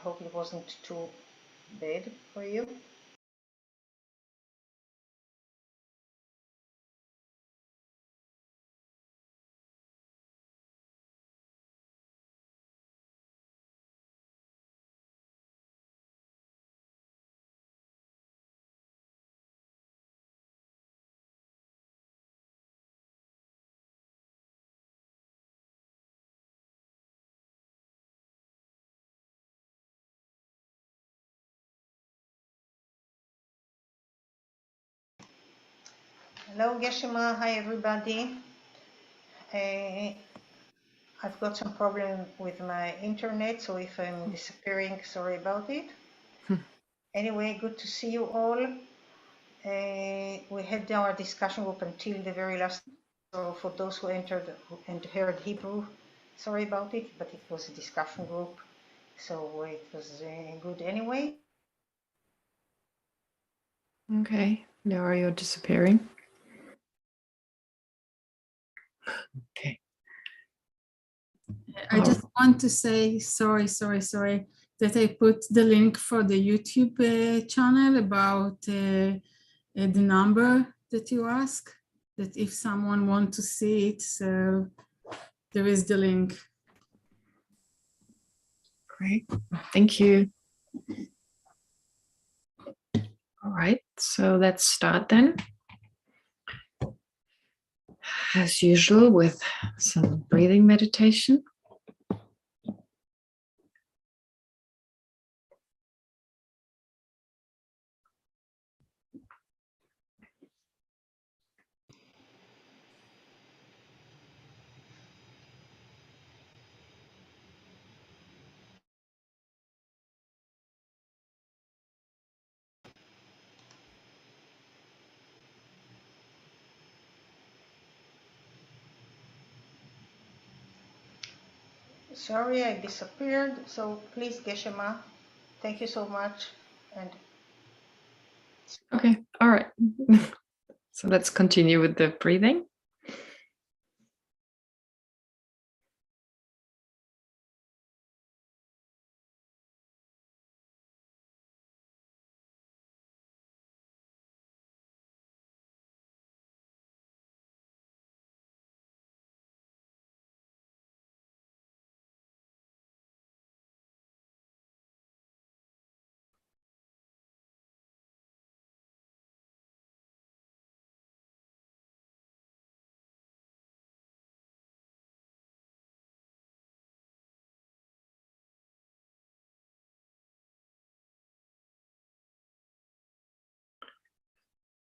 hope it wasn't too bad for you. Hello, Geshe. Hi, everybody. I've got some problem with my internet, so if I'm disappearing, sorry about it. Anyway, good to see you all. We had our discussion group until the very last, so for those who entered and heard Hebrew, sorry about it, but it was a discussion group, so it was good anyway. Okay, now are you disappearing? Okay. I just want to say sorry that I put the link for the YouTube channel about the number that you ask, that if someone wants to see it, so there is the link. Great, thank you. All right, so let's start then. As usual, with some breathing meditation. Sorry I disappeared, so please, Geshe, thank you so much. And Okay, all right. So let's continue with the breathing.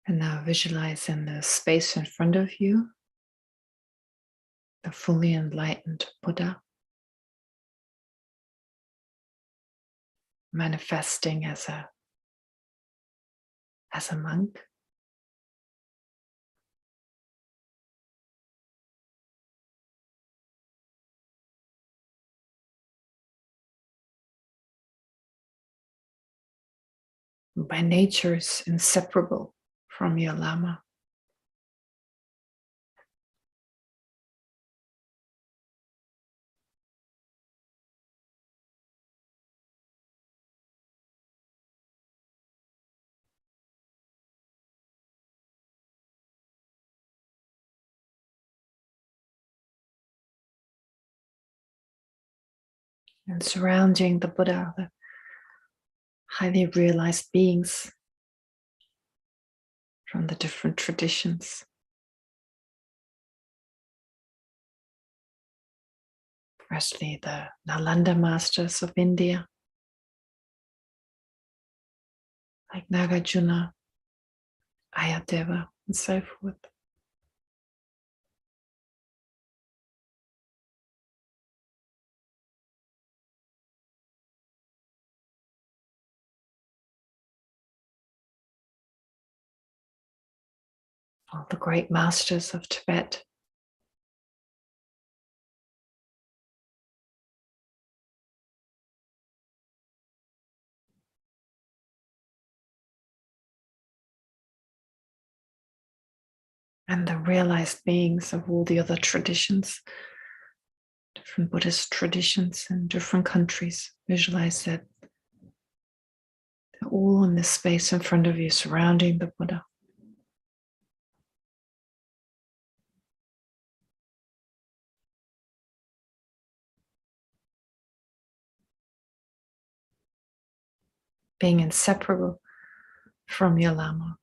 And now visualize in the space in front of you, the fully enlightened Buddha, manifesting as a monk. By nature is inseparable from your Lama. And surrounding the Buddha, the highly realized beings from the different traditions. Firstly, the Nalanda masters of India, like Nagarjuna, Ayadeva, and so forth. All the great masters of Tibet. And the realized beings of all the other traditions, different Buddhist traditions in different countries. Visualize that all in the space in front of you, surrounding the Buddha. Being inseparable from your Lama.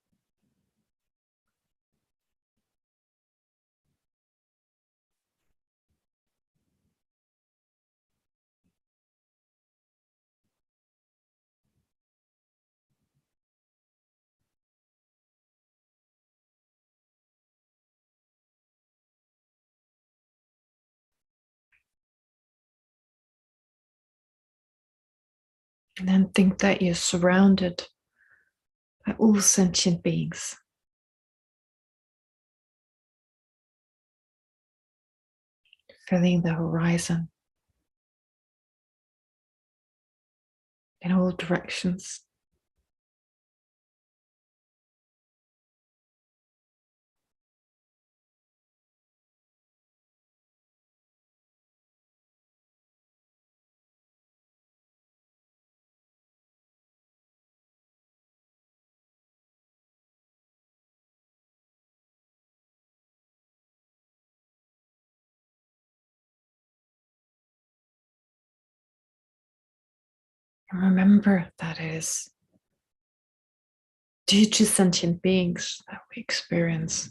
And then think that you're surrounded by all sentient beings. Filling the horizon in all directions. And remember that it is due to sentient beings that we experience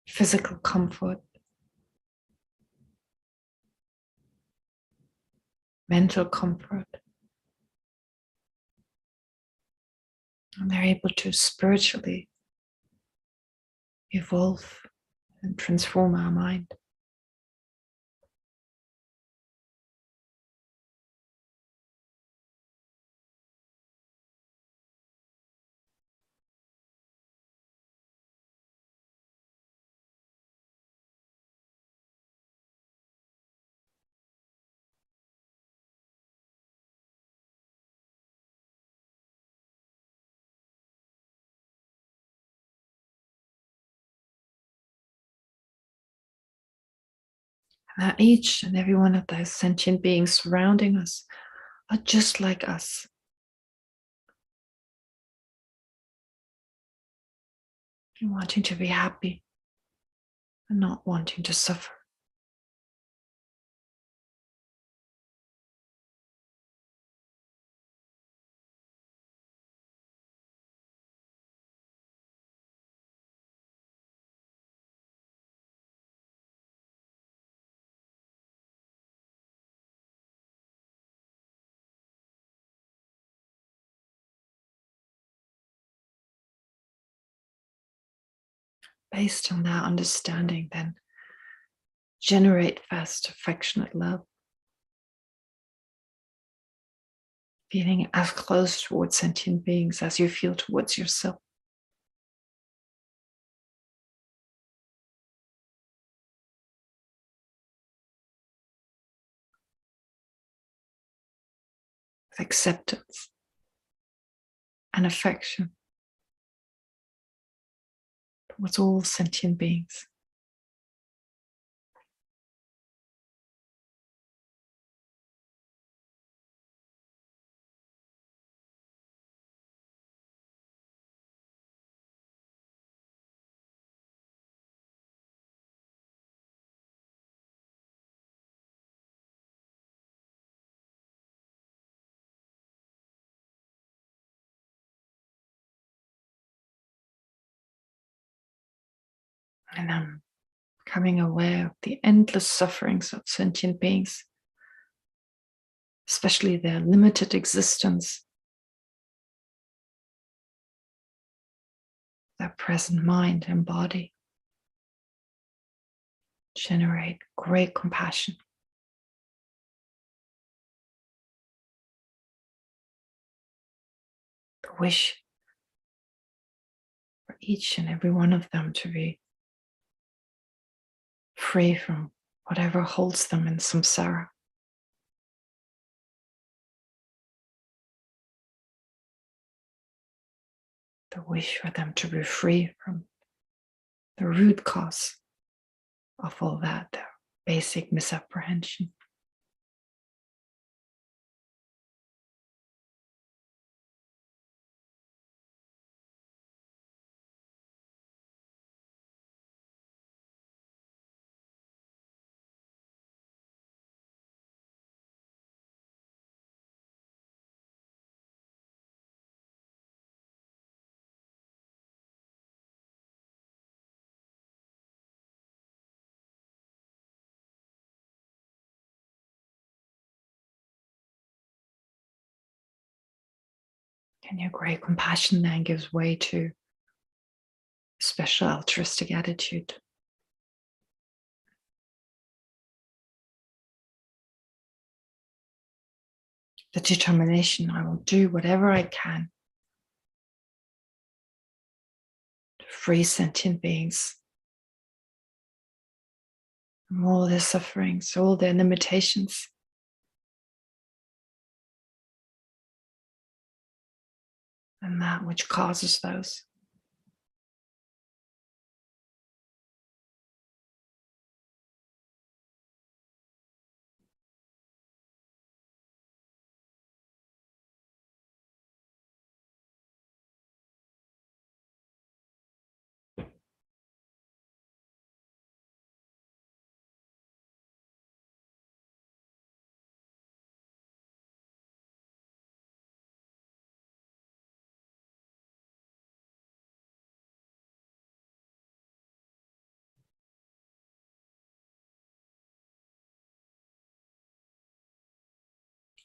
physical comfort, mental comfort, and they're able to spiritually evolve and transform our mind. And that each and every one of those sentient beings surrounding us are just like us. Wanting to be happy and not wanting to suffer. Based on that understanding, then generate vast, affectionate love. Feeling as close towards sentient beings as you feel towards yourself. With acceptance and affection towards all sentient beings. And I'm becoming aware of the endless sufferings of sentient beings, especially their limited existence, their present mind and body. Generate great compassion. The wish for each and every one of them to be free from whatever holds them in samsara. The wish for them to be free from the root cause of all that, their basic misapprehension. And your great compassion then gives way to a special altruistic attitude. The determination, I will do whatever I can to free sentient beings from all their sufferings, all their limitations. And that which causes those.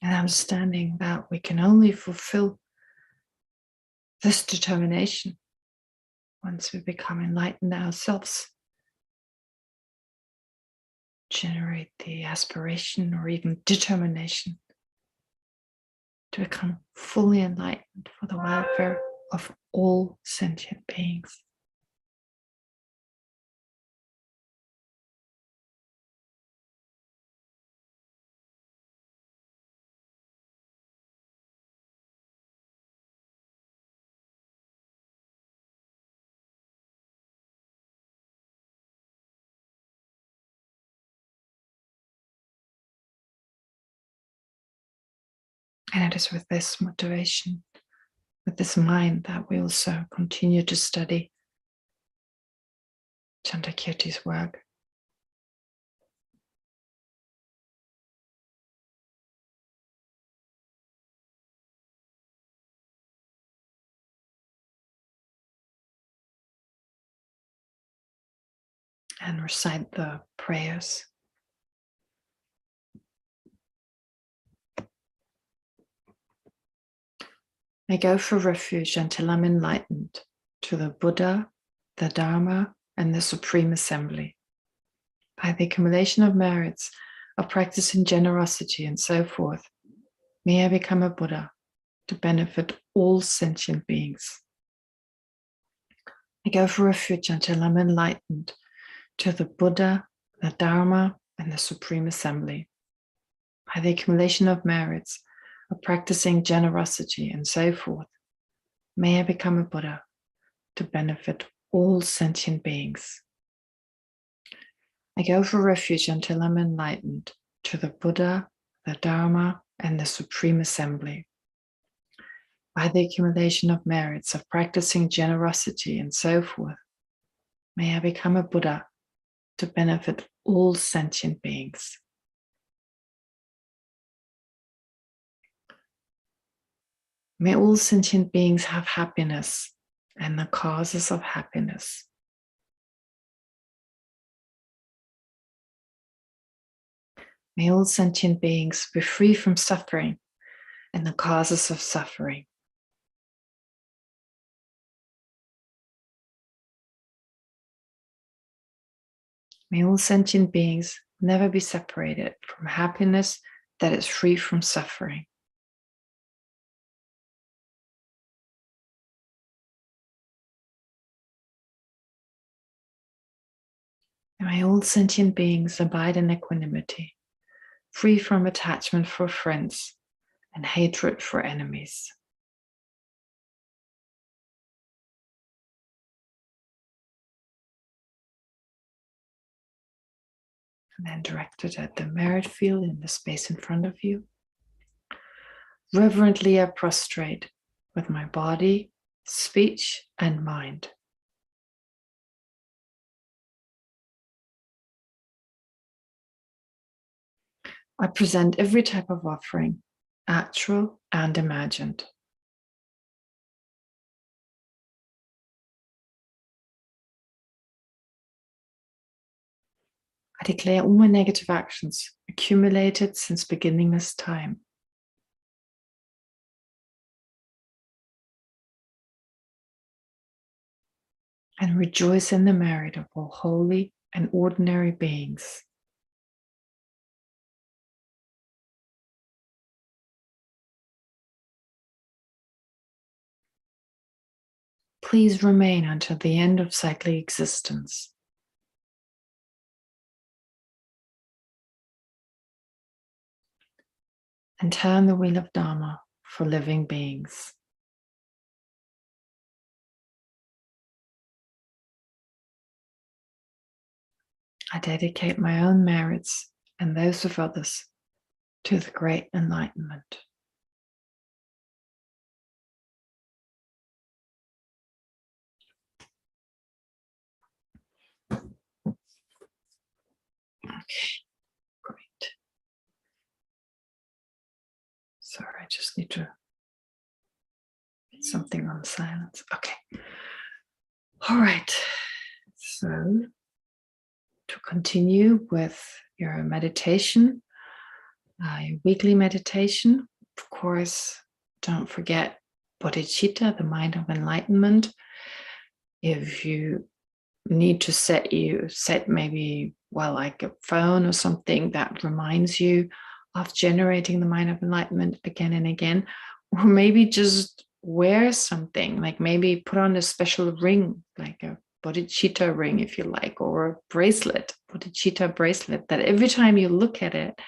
And understanding that we can only fulfill this determination once we become enlightened ourselves, generate the aspiration or even determination to become fully enlightened for the welfare of all sentient beings. And it is with this motivation, with this mind, that we also continue to study Chandrakirti's work. And recite the prayers. I go for refuge until I'm enlightened to the Buddha, the Dharma, and the Supreme Assembly. By the accumulation of merits of practicing generosity and so forth, may I become a Buddha to benefit all sentient beings. I go for refuge until I'm enlightened to the Buddha, the Dharma, and the Supreme Assembly. By the accumulation of merits of practicing generosity and so forth, may I become a Buddha to benefit all sentient beings. I go for refuge until I'm enlightened to the Buddha, the Dharma, and the Supreme Assembly. By the accumulation of merits of practicing generosity and so forth, may I become a Buddha to benefit all sentient beings. May all sentient beings have happiness and the causes of happiness. May all sentient beings be free from suffering and the causes of suffering. May all sentient beings never be separated from happiness that is free from suffering. And may all sentient beings abide in equanimity, free from attachment for friends and hatred for enemies. And then direct it at the merit field in the space in front of you. Reverently I prostrate with my body, speech, and mind. I present every type of offering, actual and imagined. I declare all my negative actions accumulated since beginningless time. and rejoice in the merit of all holy and ordinary beings. Please remain until the end of cyclic existence. And turn the wheel of Dharma for living beings. I dedicate my own merits and those of others to the great enlightenment. Okay, great. Sorry, I just need to get something on silence. Okay. All right. So to continue with your meditation, your weekly meditation, of course, don't forget bodhicitta, the mind of enlightenment. If you need to set maybe, well, like a phone or something that reminds you of generating the mind of enlightenment again and again, or maybe just wear something, like maybe put on a special ring, like a bodhicitta ring if you like, or a bracelet, bodhicitta bracelet, that every time you look at it,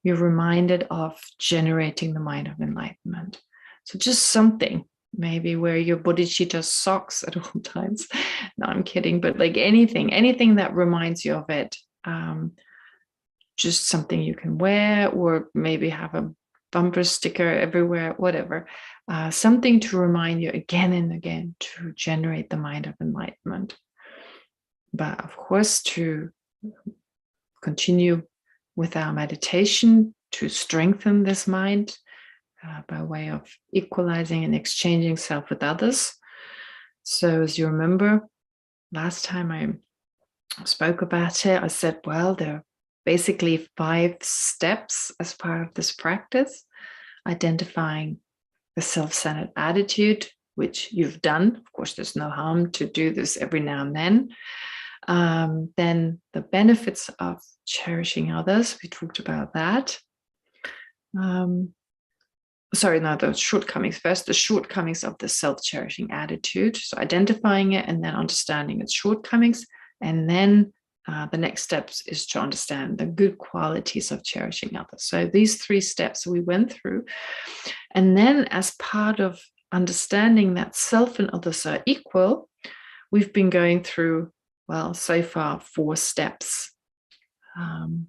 you're reminded of generating the mind of enlightenment. So just something. Maybe wear your bodhicitta socks at all times. No, I'm kidding, but like anything that reminds you of it. Just something you can wear, or maybe have a bumper sticker everywhere, whatever. Something to remind you again and again to generate the mind of enlightenment. But of course, to continue with our meditation, to strengthen this mind, by way of equalizing and exchanging self with others. So as you remember, last time I spoke about it, I said, well, there are basically 5 steps as part of this practice. Identifying the self-centered attitude, which you've done. Of course, there's no harm to do this every now and then. Then the benefits of cherishing others, we talked about that. The shortcomings first, the shortcomings of the self-cherishing attitude. So identifying it and then understanding its shortcomings. And then the next steps is to understand the good qualities of cherishing others. So these 3 steps we went through. And then as part of understanding that self and others are equal, we've been going through, well, so far 4 steps. And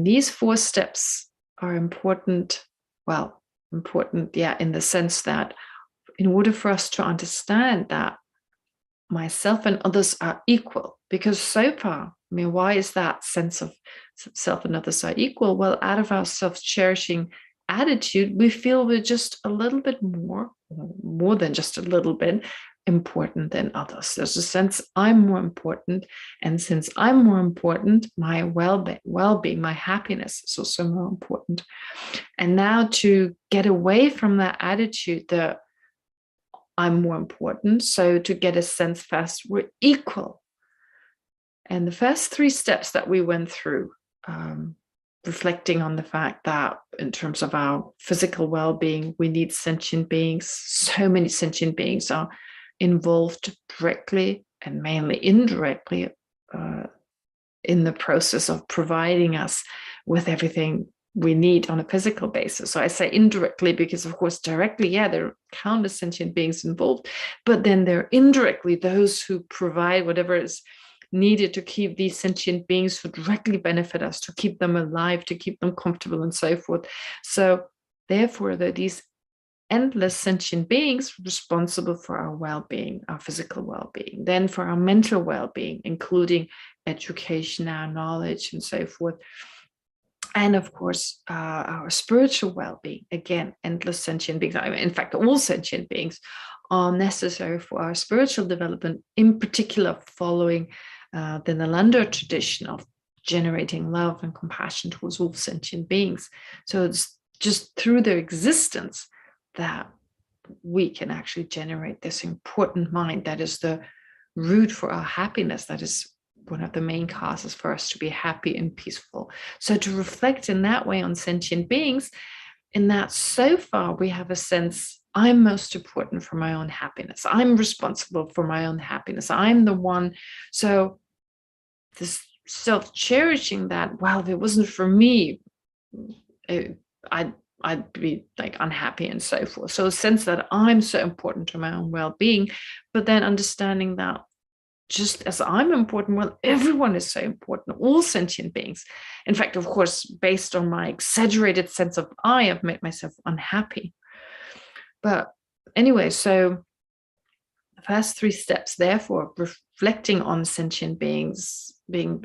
these 4 steps are important. Well, important, in the sense that in order for us to understand that myself and others are equal, because so far, why is that sense of self and others are equal? Well, out of our self-cherishing attitude, we feel we're just a little bit more than just a little bit important than others. There's a sense I'm more important, and since I'm more important, my well-being, my happiness is also more important. And now to get away from that attitude that I'm more important, so to get a sense first we're equal. And the first 3 steps that we went through, reflecting on the fact that in terms of our physical well-being, we need sentient beings. So many sentient beings are involved directly and mainly indirectly in the process of providing us with everything we need on a physical basis. So I say indirectly because, of course, directly, there are countless sentient beings involved, but then there are indirectly those who provide whatever is needed to keep these sentient beings who directly benefit us, to keep them alive, to keep them comfortable and so forth. So therefore, there are these endless sentient beings responsible for our well-being, our physical well-being, then for our mental well-being, including education, our knowledge, and so forth. And of course, our spiritual well-being, again, endless sentient beings. In fact, all sentient beings are necessary for our spiritual development, in particular following the Nalanda tradition of generating love and compassion towards all sentient beings. So it's just through their existence that we can actually generate this important mind that is the root for our happiness. That is one of the main causes for us to be happy and peaceful. So to reflect in that way on sentient beings, in that so far we have a sense, I'm most important for my own happiness. I'm responsible for my own happiness. I'm the one. So this self-cherishing that, well, if it wasn't for me, I'd be like unhappy and so forth. So a sense that I'm so important to my own well-being, but then understanding that just as I'm important, well, everyone is so important, all sentient beings. In fact, of course, based on my exaggerated sense of I have made myself unhappy. But anyway, so the first 3 steps, therefore, reflecting on sentient beings,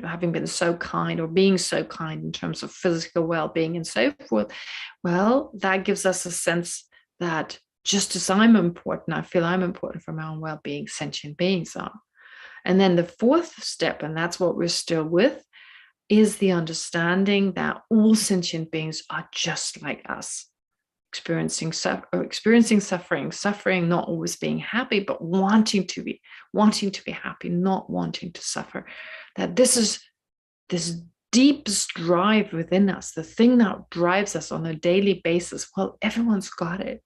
having been so kind or being so kind in terms of physical well-being and so forth, well, that gives us a sense that just as I'm important, I feel I'm important for my own well-being, sentient beings are. And then the 4th step, and that's what we're still with, is the understanding that all sentient beings are just like us, experiencing suffering, not always being happy, but wanting to be happy, not wanting to suffer. That this is this deepest drive within us, the thing that drives us on a daily basis. Well, everyone's got it.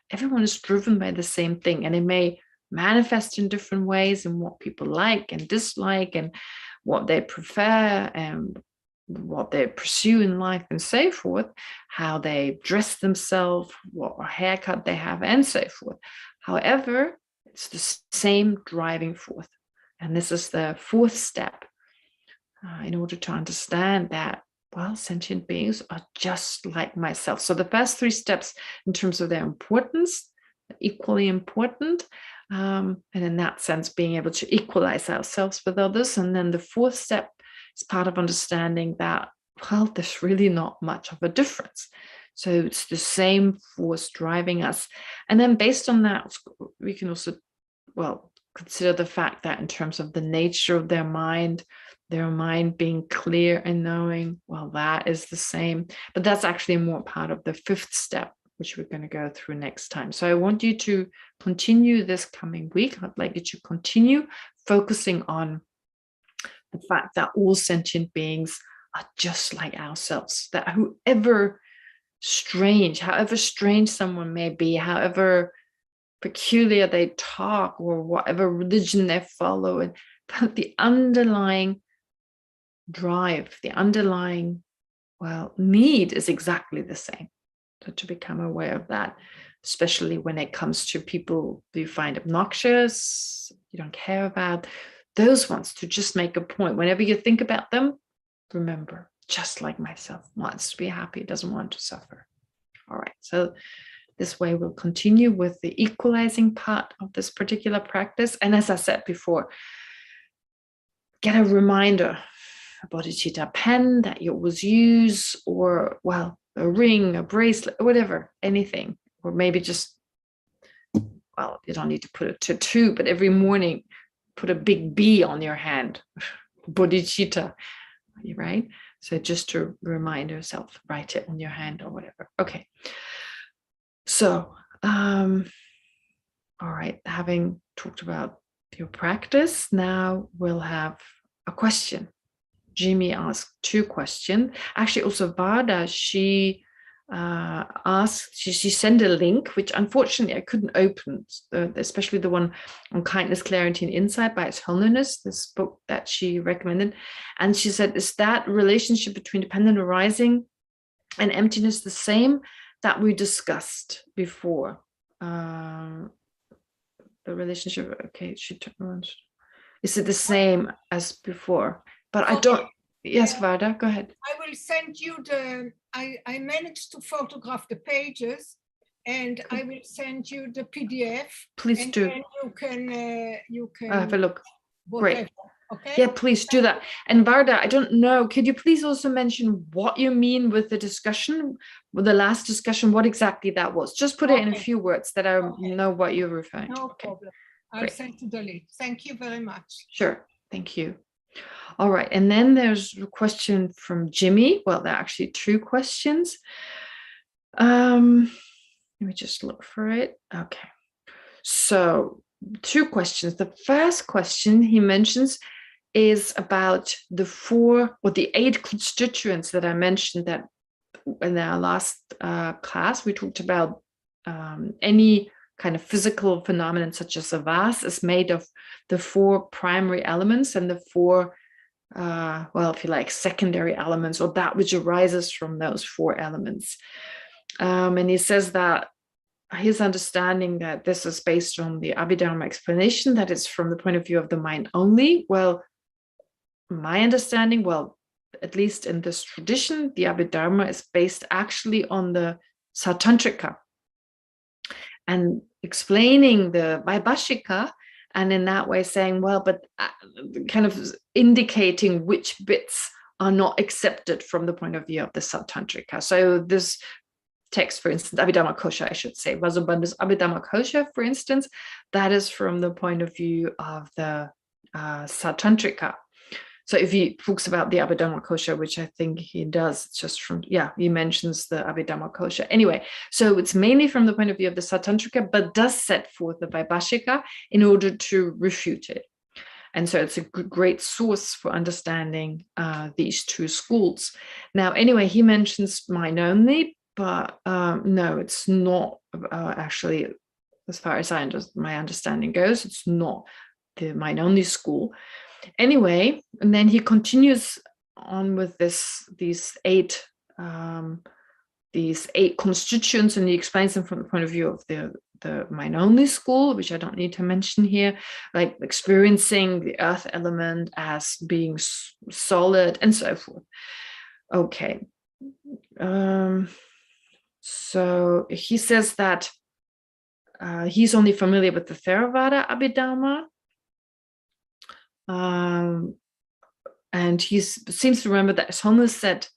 Everyone is driven by the same thing, and it may manifest in different ways and what people like and dislike and what they prefer and what they pursue in life and so forth, how they dress themselves, what haircut they have and so forth. However, it's the same driving force. And this is the 4th step in order to understand that, well, sentient beings are just like myself. So the first 3 steps in terms of their importance, equally important. And in that sense, being able to equalize ourselves with others. And then the 4th step is part of understanding that, well, there's really not much of a difference. So it's the same force driving us. And then based on that, we can also, well, consider the fact that in terms of the nature of their mind being clear and knowing, well, that is the same. But that's actually more part of the 5th step, which we're going to go through next time. So I want you to continue this coming week. I'd like you to continue focusing on the fact that all sentient beings are just like ourselves, that however strange someone may be, however peculiar they talk or whatever religion they follow, but the underlying drive, the underlying, well, need is exactly the same. So to become aware of that, especially when it comes to people you find obnoxious, you don't care about, those ones, to just make a point. Whenever you think about them, remember, just like myself, wants to be happy, doesn't want to suffer. All right, so this way we'll continue with the equalizing part of this particular practice. And as I said before, get a reminder, a bodhicitta pen that you always use, or, well, a ring, a bracelet, whatever, anything. Or maybe just, well, you don't need to put a tattoo, but every morning put a big B on your hand, bodhicitta, right? So just to remind yourself, write it on your hand or whatever. Okay. So, all right, having talked about your practice, now we'll have a question. Jimmy asked 2 questions. Actually, also Varda, she asked, she sent a link, which unfortunately I couldn't open, especially the one on Kindness, Clarity, and Insight by His Holiness, this book that she recommended. And she said, is that relationship between dependent arising and emptiness the same that we discussed before? The relationship, okay, she took around. Is it the same as before? But I don't, yes, Varda, go ahead. I will send you I managed to photograph the pages, and I will send you the PDF. Please and do. Then you can have a look. whatever, Great. okay? Yeah, please do that. And Varda, I don't know, could you please also mention what you mean with the discussion, with the last discussion, what exactly that was? Just put it in a few words that I know what you're referring to. No problem. I'll Great. send you the link. Thank you very much. Sure, thank you. All right, and then there's a question from Jimmy. Well, there are actually 2 questions. Let me just look for it. Okay. So 2 questions. The first question he mentions is about the 4 or the 8 constituents that I mentioned that in our last class. We talked about any kind of physical phenomenon such as a vase is made of the 4 primary elements and the 4 well, if you like, secondary elements, or that which arises from those 4 elements. And he says that his understanding that this is based on the Abhidharma explanation, that it's from the point of view of the mind only. Well, my understanding, well, at least in this tradition, the Abhidharma is based actually on the Satantrika and explaining the Vaibhashika, and in that way saying, well, but kind of indicating which bits are not accepted from the point of view of the Satantrika. So this text, for instance, Abhidharma Kosha, I should say, Vasubandhu's Abhidharma Kosha, for instance, that is from the point of view of the Satantrika. So if he talks about the Abhidharma Kosha, which I think he does, just from, he mentions the Abhidharma Kosha. Anyway, so it's mainly from the point of view of the Satantrika, but does set forth the Vaibhashika in order to refute it. And so it's a great source for understanding these 2 schools. Now, anyway, he mentions mind only, but no, it's not actually, as far as my understanding goes, it's not the mind only school. Anyway, and then he continues on with these 8 constituents, and he explains them from the point of view of the mind only school, which I don't need to mention here, like experiencing the earth element as being solid and so forth. Okay. So he says that he's only familiar with the Theravada Abhidharma. And he seems to remember that His Holiness said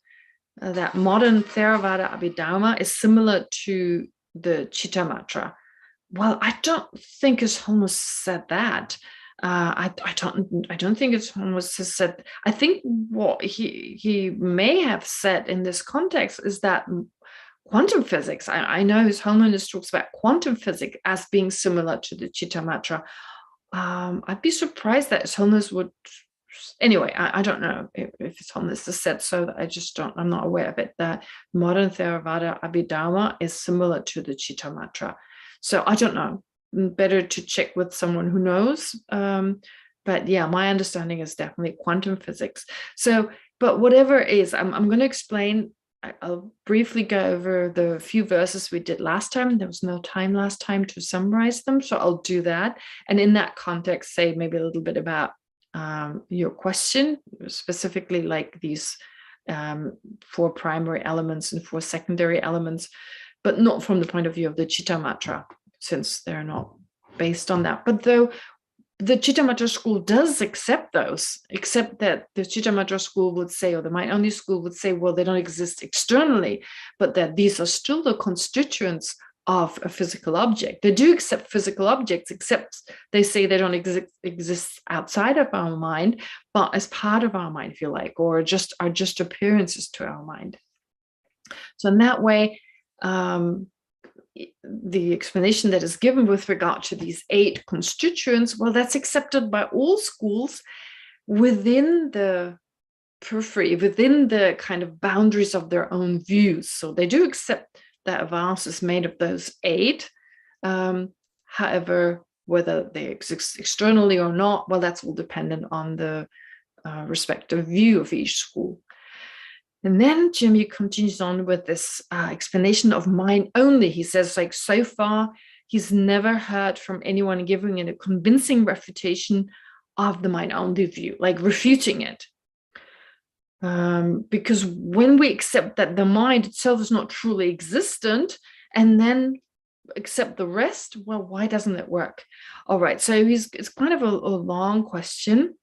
that modern Theravada Abhidharma is similar to the Chittamatra. Well, I don't think His Holiness said that. I don't think His Holiness has said. I think what he may have said in this context is that quantum physics. I know His Holiness talks about quantum physics as being similar to the Chittamatra. I'd be surprised that His Holiness would. Anyway, I don't know if His Holiness has said so. I'm not aware of it. That modern Theravada Abhidharma is similar to the Chittamatra. So I don't know. Better to check with someone who knows. But yeah, my understanding is definitely quantum physics. So, but whatever it is, I'm going to explain. I'll briefly go over the few verses we did last time. There was no time last time to summarize them, so I'll do that. And in that context, say maybe a little bit about your question, specifically like these 4 primary elements and 4 secondary elements, but not from the point of view of the Chittamatra, since they're not based on that. But though the Chittamatra school does accept those, except that the Chittamatra school would say, or the mind only school would say, well, they don't exist externally, but that these are still the constituents of a physical object. They do accept physical objects, except they say they don't exist outside of our mind, but as part of our mind, if you like, or are just appearances to our mind. So in that way, the explanation that is given with regard to these 8 constituents, well, that's accepted by all schools within the periphery, within the kind of boundaries of their own views. So they do accept that a vase is made of those 8. However, whether they exist externally or not, well, that's all dependent on the respective view of each school. And then Jimmy continues on with this explanation of mind only. He says, like, so far, he's never heard from anyone giving it a convincing refutation of the mind only view, like refuting it. Because when we accept that the mind itself is not truly existent and then accept the rest, well, why doesn't it work? All right, so it's kind of a long question.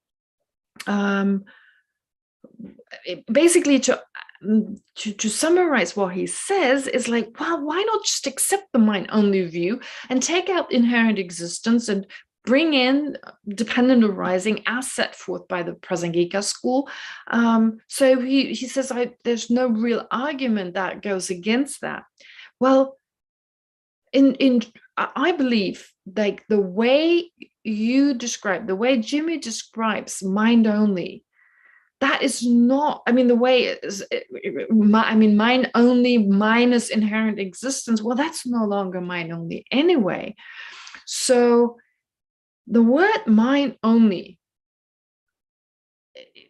Basically, to summarize what he says is like, well, why not just accept the mind only view and take out inherent existence and bring in dependent arising as set forth by the Prasangika school. So he says, there's no real argument that goes against that. Well, I believe, like the way you describe, the way Jimmy describes mind only, that is not, I mean, the way is, I mean, mind only minus inherent existence. Well, that's no longer mind only anyway. So the word mind only,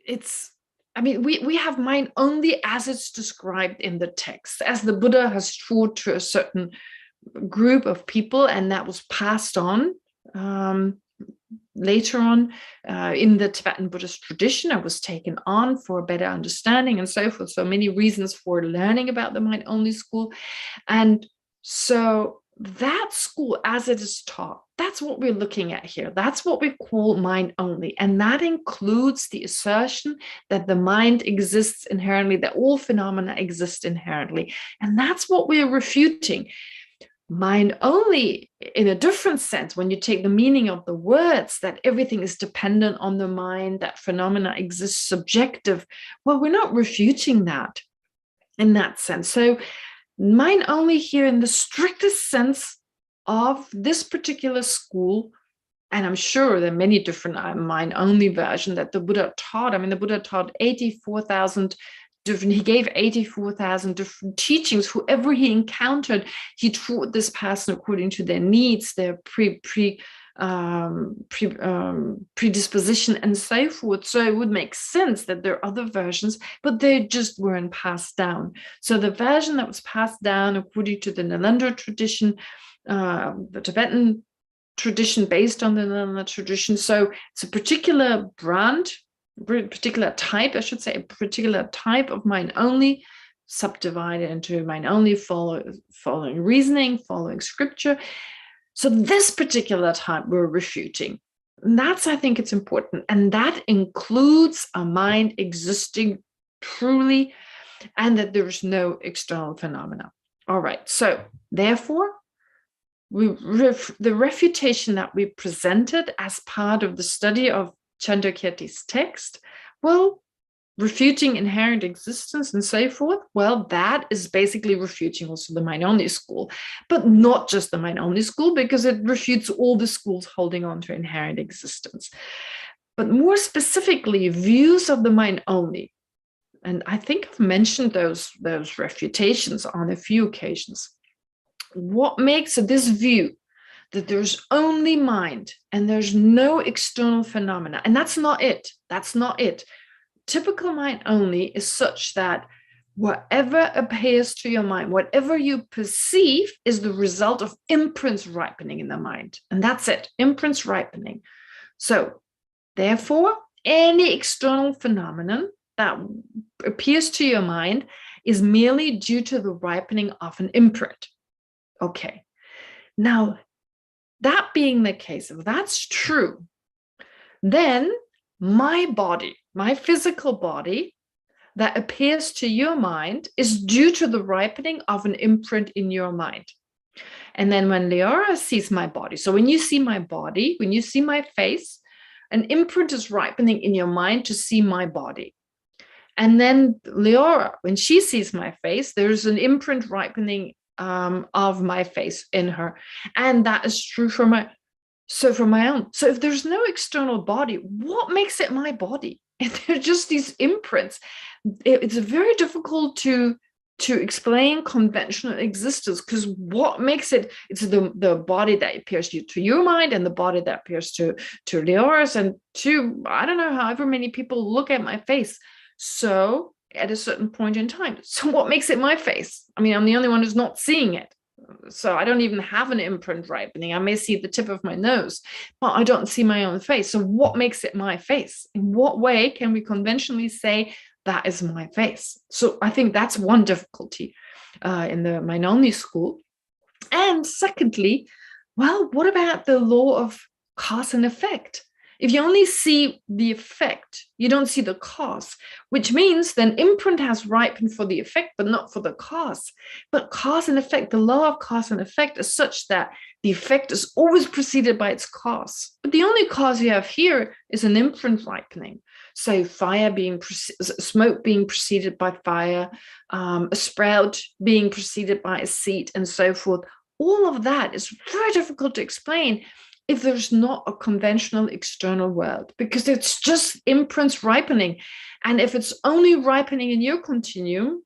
it's, I mean, we have mind only as it's described in the text, as the Buddha has taught to a certain group of people, and that was passed on later on in the Tibetan Buddhist tradition. It was taken on for a better understanding and so forth. So many reasons for learning about the mind only school. And so that school, as it is taught, that's what we're looking at here. That's what we call mind only. And that includes the assertion that the mind exists inherently, that all phenomena exist inherently. And that's what we're refuting. Mind only, in a different sense, when you take the meaning of the words, that everything is dependent on the mind, that phenomena exist subjective. Well, we're not refuting that in that sense. So mind only here in the strictest sense of this particular school, and I'm sure there are many different mind only versions that the Buddha taught. I mean, the Buddha taught 84,000 different, he gave 84,000 different teachings. Whoever he encountered, he taught this person according to their needs, their predisposition and so forth. So it would make sense that there are other versions, but they just weren't passed down. So the version that was passed down according to the Nalanda tradition, the Tibetan tradition based on the Nalanda tradition. So it's a particular brand, particular type, I should say, a particular type of mind only, subdivided into mind only following reasoning, following scripture. So this particular type we're refuting. And that's, I think it's important. And that includes a mind existing truly, and that there is no external phenomena. All right, so therefore, the refutation that we presented as part of the study of Chandrakirti's text, well, refuting inherent existence and so forth, well, that is basically refuting also the mind only school, but not just the mind only school, because it refutes all the schools holding on to inherent existence. But more specifically, views of the mind only. And I think I've mentioned those refutations on a few occasions. What makes this view that there's only mind and there's no external phenomena, and that's not it. That's not it. Typical mind only is such that whatever appears to your mind, whatever you perceive, is the result of imprints ripening in the mind. And that's it, imprints ripening. So therefore, any external phenomenon that appears to your mind is merely due to the ripening of an imprint. Okay, now that being the case, if that's true, then my body, my physical body that appears to your mind is due to the ripening of an imprint in your mind. And then when Leora sees my body, so when you see my body, when you see my face, an imprint is ripening in your mind to see my body. And then Leora, when she sees my face, there's an imprint ripening of my face in her. And that is true for my own. So if there's no external body, what makes it my body? If they're just these imprints, it's very difficult to explain conventional existence, because what makes it, it's the body that appears to your mind and the body that appears to Leora's and to, I don't know, however many people look at my face. So at a certain point in time. So what makes it my face? I mean, I'm the only one who's not seeing it. So I don't even have an imprint ripening. I may see the tip of my nose, but I don't see my own face. So what makes it my face? In what way can we conventionally say that is my face? So I think that's one difficulty in the mind only school. And secondly, well, what about the law of cause and effect? If you only see the effect, you don't see the cause, which means then imprint has ripened for the effect, but not for the cause. But cause and effect, the law of cause and effect is such that the effect is always preceded by its cause. But the only cause you have here is an imprint ripening. So smoke being preceded by fire, a sprout being preceded by a seed, and so forth. all of that is very difficult to explain if there's not a conventional external world, because it's just imprints ripening. And if it's only ripening in your continuum,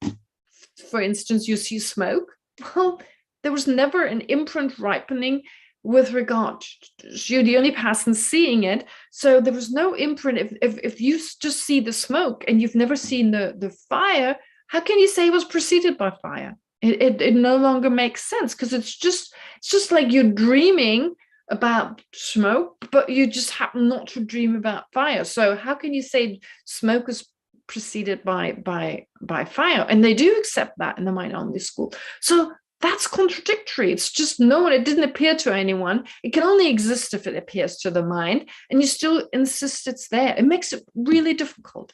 for instance, you see smoke, well, there was never an imprint ripening with regard to you, the only person seeing it. So there was no imprint. If you just see the smoke and you've never seen the fire, how can you say it was preceded by fire? It no longer makes sense, because it's just like you're dreaming about smoke, but you just happen not to dream about fire. So how can you say smoke is preceded by fire? And they do accept that in the mind-only school. So that's contradictory. It's just no, it didn't appear to anyone. It can only exist if it appears to the mind, and you still insist it's there. It makes it really difficult.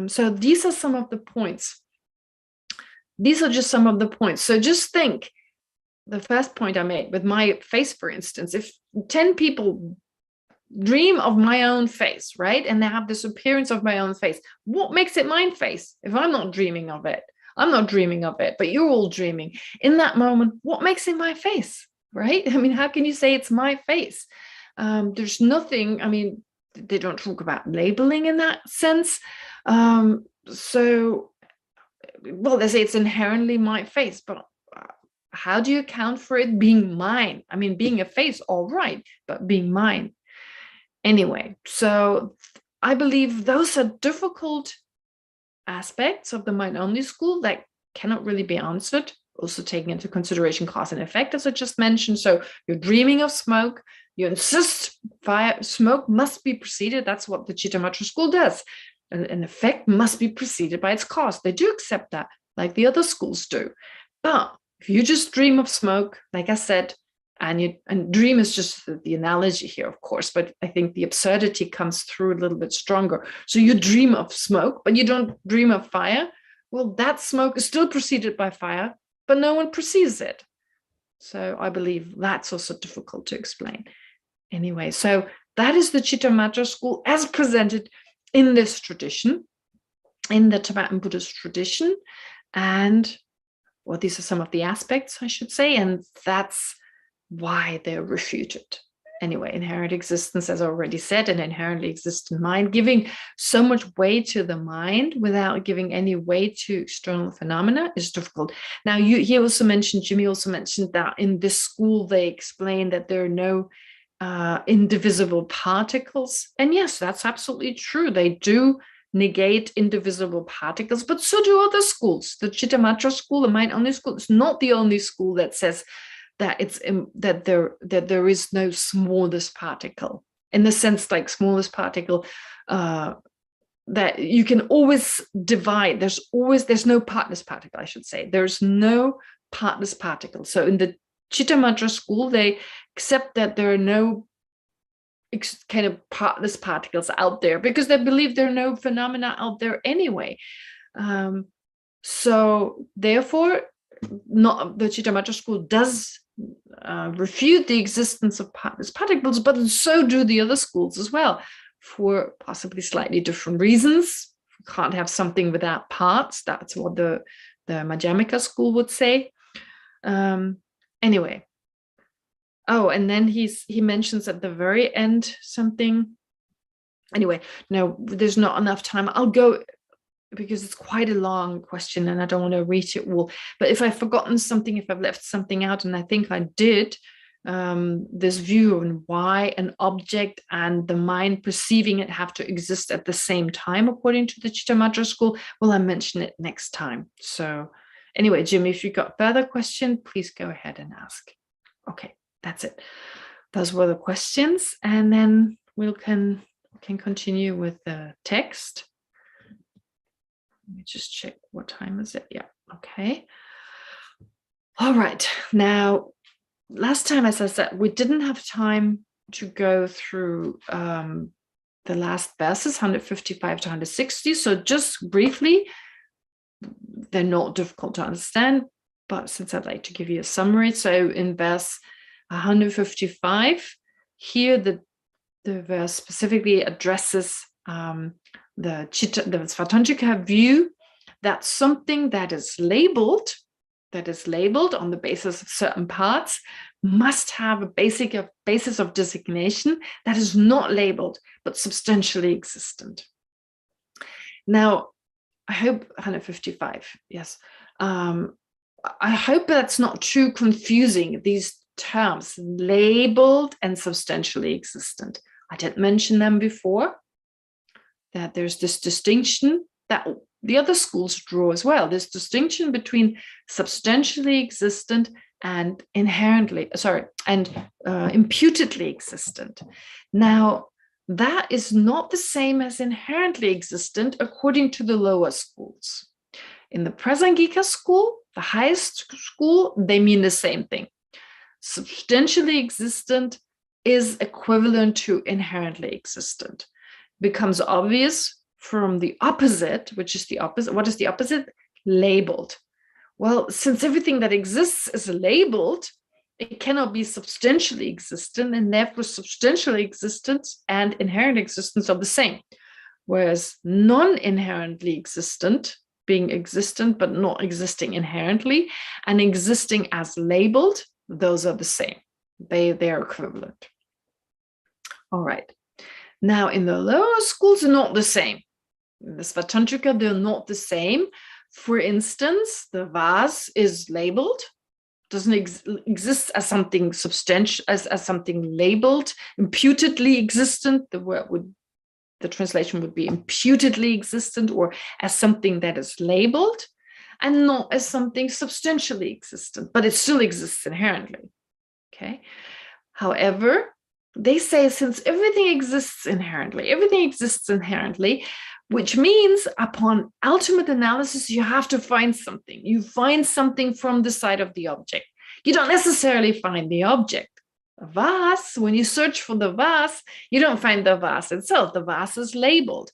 So these are some of the points. These are just some of the points. So just think, the first point I made with my face, for instance, if 10 people dream of my own face, right? And they have this appearance of my own face, what makes it my face if I'm not dreaming of it? I'm not dreaming of it, but you're all dreaming. In that moment, what makes it my face, right? I mean, how can you say it's my face? There's nothing, I mean, they don't talk about labeling in that sense. So, well, they say it's inherently my face, but how do you account for it being mine? I mean, being a face, all right, but being mine. Anyway, so I believe those are difficult aspects of the mind-only school that cannot really be answered, also taking into consideration cause and effect, as I just mentioned. So you're dreaming of smoke, you insist smoke must be preceded. That's what the Chittamatra school does. An effect must be preceded by its cause. They do accept that, like the other schools do. But if you just dream of smoke, like I said, and dream is just the analogy here, of course, but I think the absurdity comes through a little bit stronger. So you dream of smoke, but you don't dream of fire. Well, that smoke is still preceded by fire, but no one perceives it. So I believe that's also difficult to explain. Anyway, so that is the Chittamatra school as presented in this tradition, in the Tibetan Buddhist tradition. And well, these are some of the aspects, I should say, and that's why they're refuted. Anyway, inherent existence, as I already said, an inherently existent mind, giving so much weight to the mind without giving any weight to external phenomena is difficult. Now, Jimmy also mentioned that in this school, they explain that there are no indivisible particles. And yes, that's absolutely true. They do negate indivisible particles, but so do other schools. The Chittamatra school, the mind-only school, is not the only school that says that that there is no smallest particle, in the sense like smallest particle that you can always divide. There's no partless particle, I should say. There's no partless particle. So in the Chittamatra school, they accept that there are no kind of partless particles out there, because they believe there are no phenomena out there anyway. So therefore, the Chittamatra school does refute the existence of partless particles, but so do the other schools as well, for possibly slightly different reasons. You can't have something without parts. That's what the Madhyamika school would say. Anyway. Oh, and then he mentions at the very end something. Anyway, no, there's not enough time. I'll go, because it's quite a long question and I don't want to reach it all. But if I've forgotten something, if I've left something out, and I think I did, this view on why an object and the mind perceiving it have to exist at the same time, according to the Chittamatra school, well, I'll mention it next time. So anyway, Jimmy, if you've got further question, please go ahead and ask. Okay. That's it. Those were the questions, and then we can continue with the text. Let me just check, what time is it? Yeah, okay. All right. Now, last time, as I said, we didn't have time to go through the last verses, 155 to 160. So just briefly, they're not difficult to understand, but since I'd like to give you a summary. So in verse 155, here the verse specifically addresses the Svatantrika view that something that is labeled that is labeled on the basis of certain parts must have a basis of designation that is not labeled, but substantially existent. Now, I hope 155, yes. I hope that's not too confusing, these terms, labeled and substantially existent. I did mention them before, that there's this distinction that the other schools draw as well, this distinction between substantially existent and imputedly existent. Now, that is not the same as inherently existent according to the lower schools. In the Prasangika school, the highest school, they mean the same thing. Substantially existent is equivalent to inherently existent. Becomes obvious from the opposite, which is the opposite. What is the opposite? Labeled. Well, since everything that exists is labeled, it cannot be substantially existent, and therefore substantially existence and inherent existence are the same. Whereas non-inherently existent, being existent but not existing inherently, and existing as labeled, those are the same. They are equivalent. All right. Now, in the lower schools, they're not the same. In the Svatantrika, they're not the same. For instance, the vase is labeled, doesn't exist as something substantial, as something labeled, imputedly existent. The translation would be imputedly existent, or as something that is labeled, and not as something substantially existent, but it still exists inherently. Okay. However, they say since everything exists inherently, which means upon ultimate analysis, you have to find something. You find something from the side of the object. You don't necessarily find the object. A vase, when you search for the vase, you don't find the vase itself. The vase is labeled.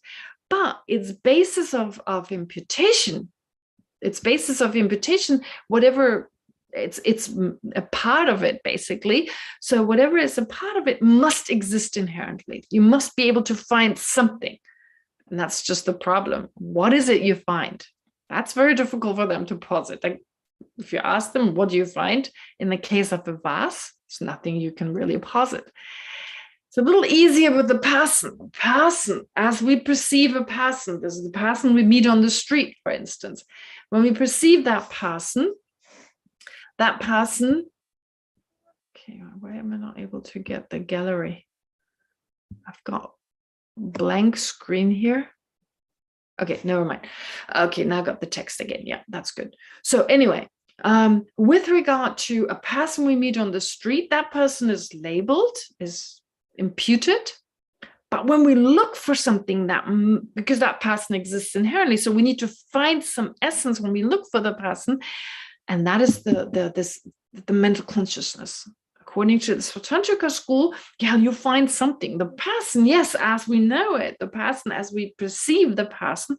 But its basis of imputation, whatever, it's a part of it, basically. So whatever is a part of it must exist inherently. You must be able to find something. And that's just the problem. What is it you find? That's very difficult for them to posit. Like, if you ask them, what do you find? In the case of the vase, there's nothing you can really posit. It's a little easier with the person. Person, as we perceive a person, this is the person we meet on the street, for instance. When we perceive that person, okay, why am I not able to get the gallery? I've got blank screen here. Okay, never mind. Okay, now I got the text again. Yeah, that's good. So anyway, with regard to a person we meet on the street, that person is labeled, is imputed. But when we look for something because that person exists inherently, so we need to find some essence when we look for the person, and that is the mental consciousness. According to the Svatantrika school, yeah, you find something. The person, yes, as we know it, the person, as we perceive the person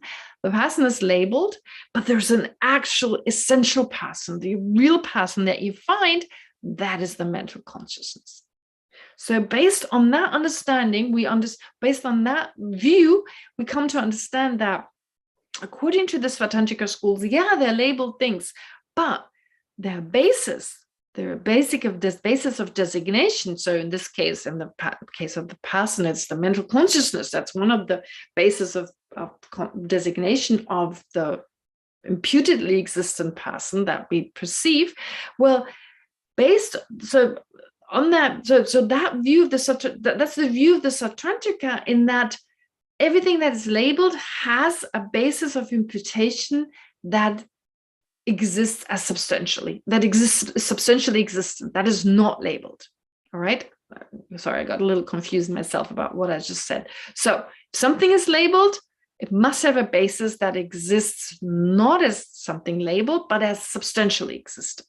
is labeled, but there's an actual essential person, the real person that you find, that is the mental consciousness. So based on that understanding, based on that view, we come to understand that according to the Svatantrika schools, yeah, they're labeled things, but their basis of designation. So in this case, in the case of the person, it's the mental consciousnness. That's one of the basis of designation of the imputedly existent person that we perceive. Well, on that, so that view of that's the view of the Svatantrika, in that everything that is labeled has a basis of imputation that exists as substantially existent, that is not labeled. All right. Sorry, I got a little confused myself about what I just said. So if something is labeled, it must have a basis that exists not as something labeled, but as substantially existent.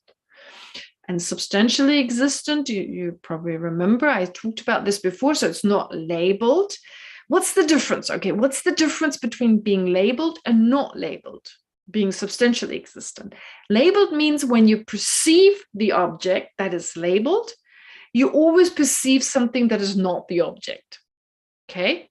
And substantially existent, you probably remember, I talked about this before, so it's not labeled. What's the difference? Okay, what's the difference between being labeled and not labeled, being substantially existent? Labeled means when you perceive the object that is labeled, you always perceive something that is not the object, okay?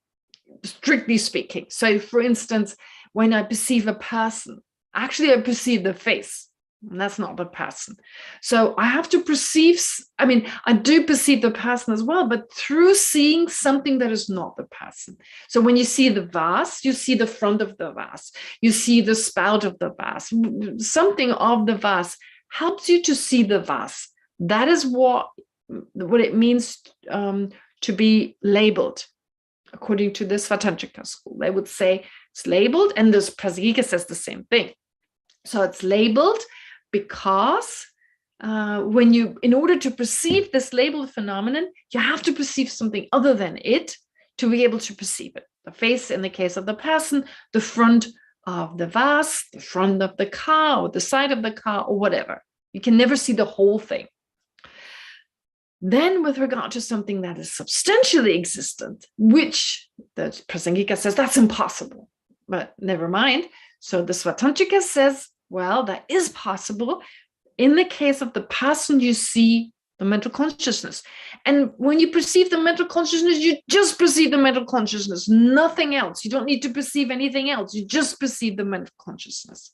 Strictly speaking. So for instance, when I perceive a person, actually I perceive the face. And that's not the person. So I have to perceive, I mean, I do perceive the person as well, but through seeing something that is not the person. So when you see the vase, you see the front of the vase, you see the spout of the vase, something of the vase helps you to see the vase. That is what it means to be labeled. According to the Svatantrika school, they would say it's labeled, and this Prasangika says the same thing. So it's labeled because in order to perceive this labeled phenomenon, you have to perceive something other than it to be able to perceive it. The face in the case of the person, the front of the vase, the front of the car, or the side of the car, or whatever. You can never see the whole thing. Then with regard to something that is substantially existent, which the Prasangika says that's impossible, but never mind. So the Svatantrika says, well, that is possible. In the case of the person, you see the mental consciousness. And when you perceive the mental consciousness, you just perceive the mental consciousness, nothing else. You don't need to perceive anything else. You just perceive the mental consciousness.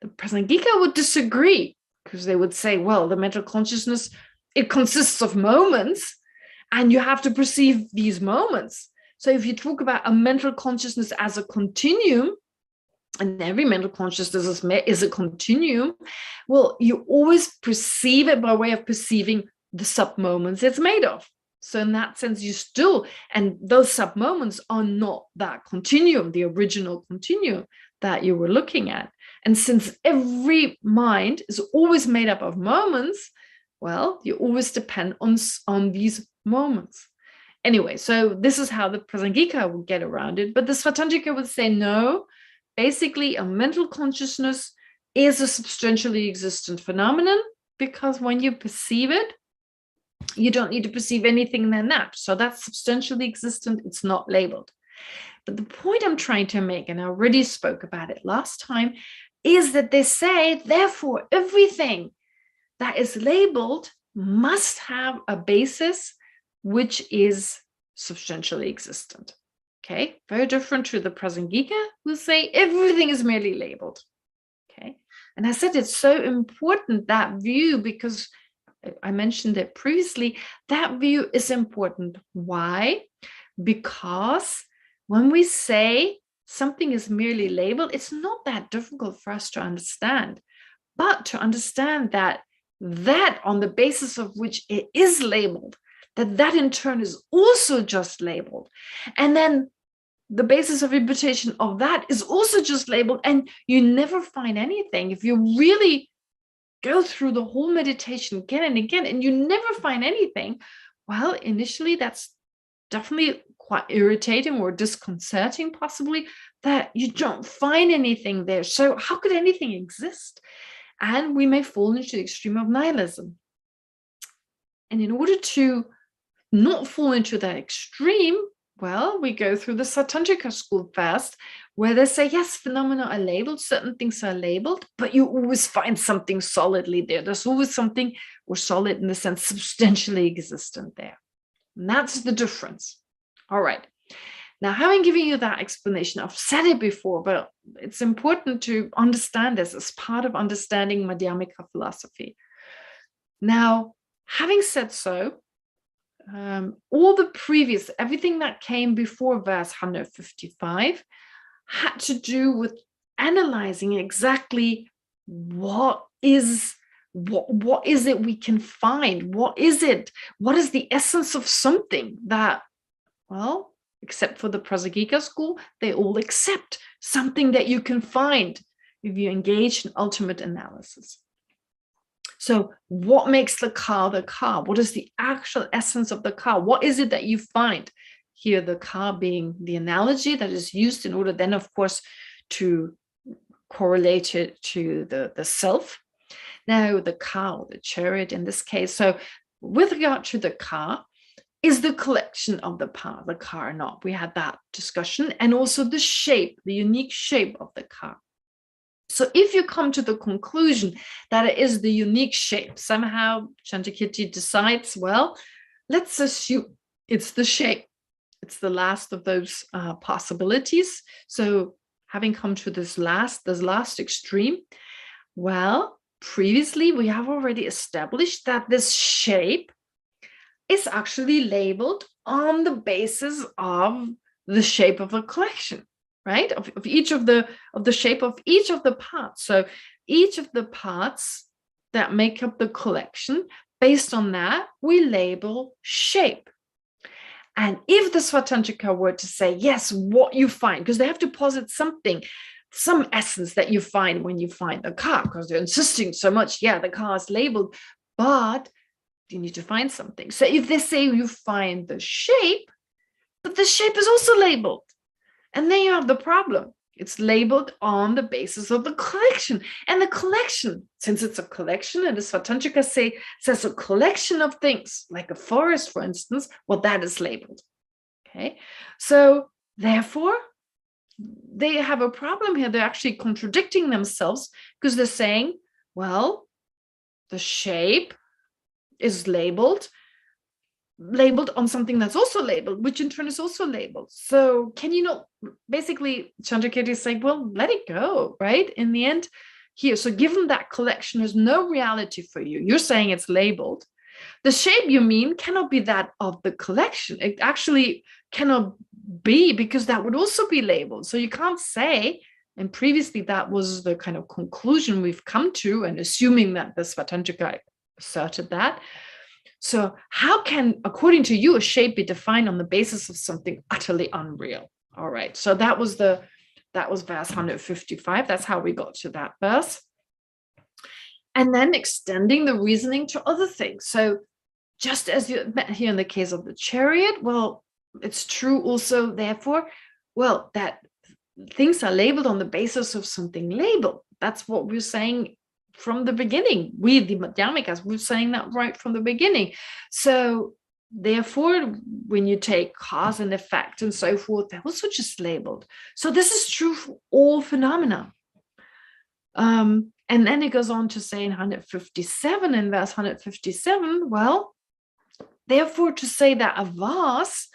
The Prasangika would disagree, because they would say, well, the mental consciousness, it consists of moments, and you have to perceive these moments. So if you talk about a mental consciousness as a continuum, and every mental consciousness is a continuum, well, you always perceive it by way of perceiving the sub-moments it's made of. So in that sense, you still, and those sub-moments are not that continuum, the original continuum that you were looking at. And since every mind is always made up of moments, well, you always depend on these moments. Anyway, so this is how the Prasangika would get around it. But the Svatantrika would say, no, basically a mental consciousness is a substantially existent phenomenon, because when you perceive it, you don't need to perceive anything than that. So that's substantially existent. It's not labeled. But the point I'm trying to make, and I already spoke about it last time, is that they say, therefore, everything that is labeled must have a basis which is substantially existent. Okay, very different to the Prasangika, who say everything is merely labeled. Okay, and I said it's so important, that view, because I mentioned it previously, that view is important. Why? Because when we say something is merely labeled, it's not that difficult for us to understand. But to understand that on the basis of which it is labeled, that in turn is also just labeled. And then the basis of interpretation of that is also just labeled, and you never find anything. If you really go through the whole meditation again and again, and you never find anything, well, initially that's definitely quite irritating or disconcerting, possibly, that you don't find anything there. So how could anything exist? And we may fall into the extreme of nihilism. And in order to not fall into that extreme, well, we go through the Svatantrika school first, where they say, yes, phenomena are labeled, certain things are labeled, but you always find something solidly there. There's always something, or solid in the sense, substantially existent there. And that's the difference. All right. Now, having given you that explanation, I've said it before, but it's important to understand this as part of understanding Madhyamika philosophy. Now, having said so, all the previous, everything that came before verse 155 had to do with analyzing exactly what is it we can find? What is it? What is the essence of something that, well, except for the Prasangika school, they all accept something that you can find if you engage in ultimate analysis. So what makes the car the car? What is the actual essence of the car? What is it that you find? Here, the car being the analogy that is used in order then, of course, to correlate it to the self. Now, the car, or the chariot in this case. So with regard to the car, is the collection of the car or not? We had that discussion. And also the shape, the unique shape of the car. So if you come to the conclusion that it is the unique shape, somehow Chandrakirti decides, well, let's assume it's the shape. It's the last of those possibilities. So having come to this last extreme, well, previously we have already established that this shape is actually labeled on the basis of the shape of a collection, right? Of each of the shape of each of the parts. So each of the parts that make up the collection, based on that, we label shape. And if the Svatantrika were to say, yes, what you find, because they have to posit something, some essence that you find when you find a car, because they're insisting so much, yeah, the car is labeled, but you need to find something. So if they say you find the shape, but the shape is also labeled, and then you have the problem. It's labeled on the basis of the collection. And the collection, since it's a collection, and the Svatantrika says a collection of things, like a forest, for instance, well, that is labeled. Okay, so therefore, they have a problem here. They're actually contradicting themselves, because they're saying, well, the shape is labeled on something that's also labeled, which in turn is also labeled. So can you not, basically Chandrakirti is saying, well, let it go, right? In the end here, so given that collection has no reality for you, you're saying it's labeled, the shape you mean cannot be that of the collection. It actually cannot be, because that would also be labeled. So you can't say, and previously that was the kind of conclusion we've come to, and assuming that the Svatantrika asserted that. So how can, according to you, a shape be defined on the basis of something utterly unreal? All right, so that was verse 155. That's how we got to that verse. And then extending the reasoning to other things. So just as you met here in the case of the chariot, well, it's true also, therefore, well, that things are labeled on the basis of something labeled. That's what we're saying from the beginning. We, the Madhyamikas, we're saying that right from the beginning. So therefore, when you take cause and effect and so forth, they're also just labeled. So this is true for all phenomena. And then it goes on to say in 157, in verse 157, well, therefore to say that a vase,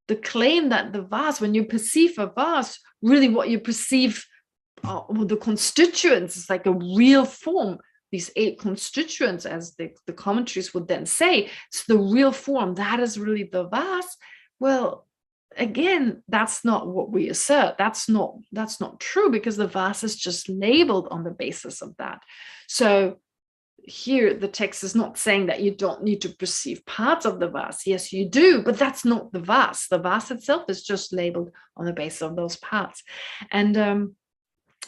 the claim that the vase, when you perceive a vase, really what you perceive the constituents is like a real form, these 8 constituents, as the commentaries would then say, it's the real form, that is really the vase. Well, again, that's not what we assert. That's not true, because the vase is just labeled on the basis of that. So here the text is not saying that you don't need to perceive parts of the vase. Yes, you do, but that's not the vase. The vase itself is just labeled on the basis of those parts. And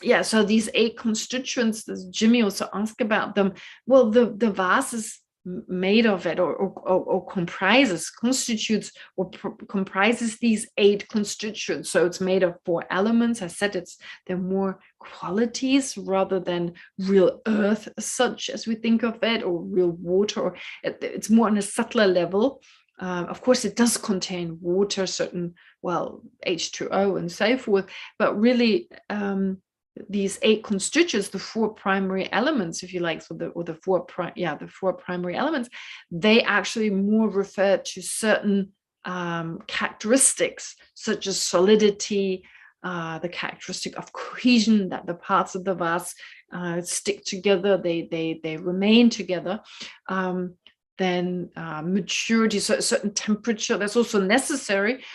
yeah, so these 8 constituents, as Jimmy also asked about them, well, the vase is made of it, or constitutes or comprises these 8 constituents. So it's made of 4 elements. I said they're more qualities rather than real earth, such as we think of it, or real water, or it's more on a subtler level. Of course, it does contain water, certain, well, H2O and so forth, but really these 8 constituents, the 4 primary elements, if you like, so the 4 primary elements, they actually more refer to certain characteristics, such as solidity, the characteristic of cohesion, that the parts of the vase stick together, they remain together. Then maturity, so a certain temperature that's also necessary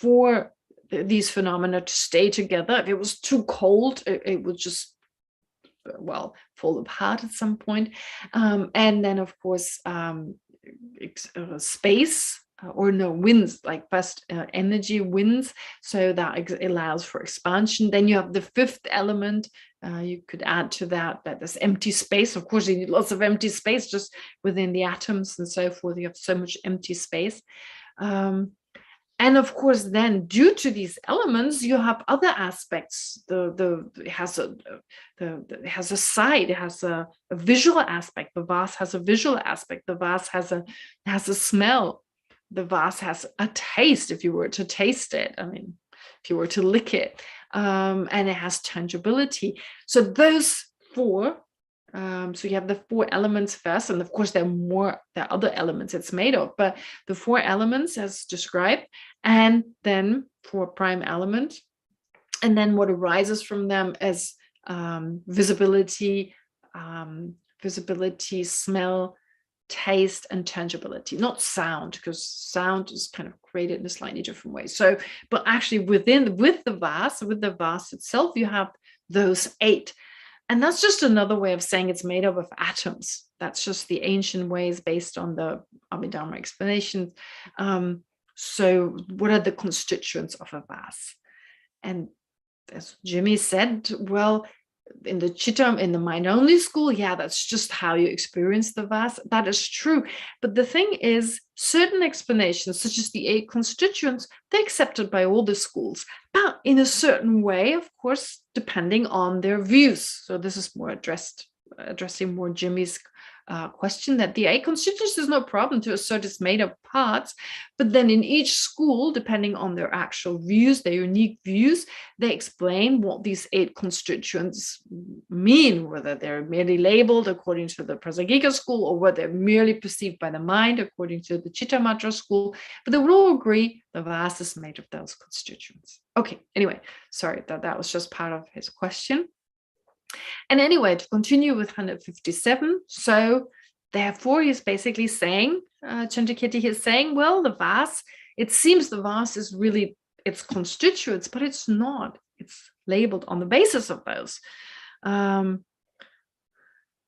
for these phenomena to stay together. If it was too cold, it would just, well, fall apart at some point. And then, of course, space, winds, like first energy, winds, so that allows for expansion. Then you have the 5th element. You could add to that there's empty space. Of course, you need lots of empty space just within the atoms and so forth. You have so much empty space. And of course, then due to these elements, you have other aspects. It has a side. It has a visual aspect. The vase has a visual aspect. The vase has a smell. The vase has a taste. If you were to taste it, I mean, if you were to lick it, and it has tangibility. So those 4. So you have the 4 elements first, and of course there are other elements it's made of, but the 4 elements as described, and then 4 prime element, and then what arises from them as visibility, visibility, smell, taste, and tangibility, not sound, because sound is kind of created in a slightly different way. So, but actually with the vase itself, you have those 8. And that's just another way of saying it's made up of atoms. That's just the ancient ways based on the Abhidharma explanations. So what are the constituents of a vase? And as Jimmy said, well, in the Chitta, in the mind-only school, yeah, that's just how you experience the vase. That is true. But the thing is, certain explanations, such as the 8 constituents, they're accepted by all the schools, but in a certain way, of course, depending on their views. So this is more addressing more Jimmy's question, that the 8 constituents is no problem to assert it's made of parts, but then in each school, depending on their actual views, their unique views, they explain what these 8 constituents mean, whether they're merely labeled according to the Prasangika school, or whether they're merely perceived by the mind according to the Chittamatra school, but they would all agree the vase is made of those constituents. Okay, anyway, sorry, that was just part of his question. And anyway, to continue with 157, so therefore he's basically saying, Chandrakirti is saying, well, the vase, it seems the vase is really its constituents, but it's not. It's labeled on the basis of those.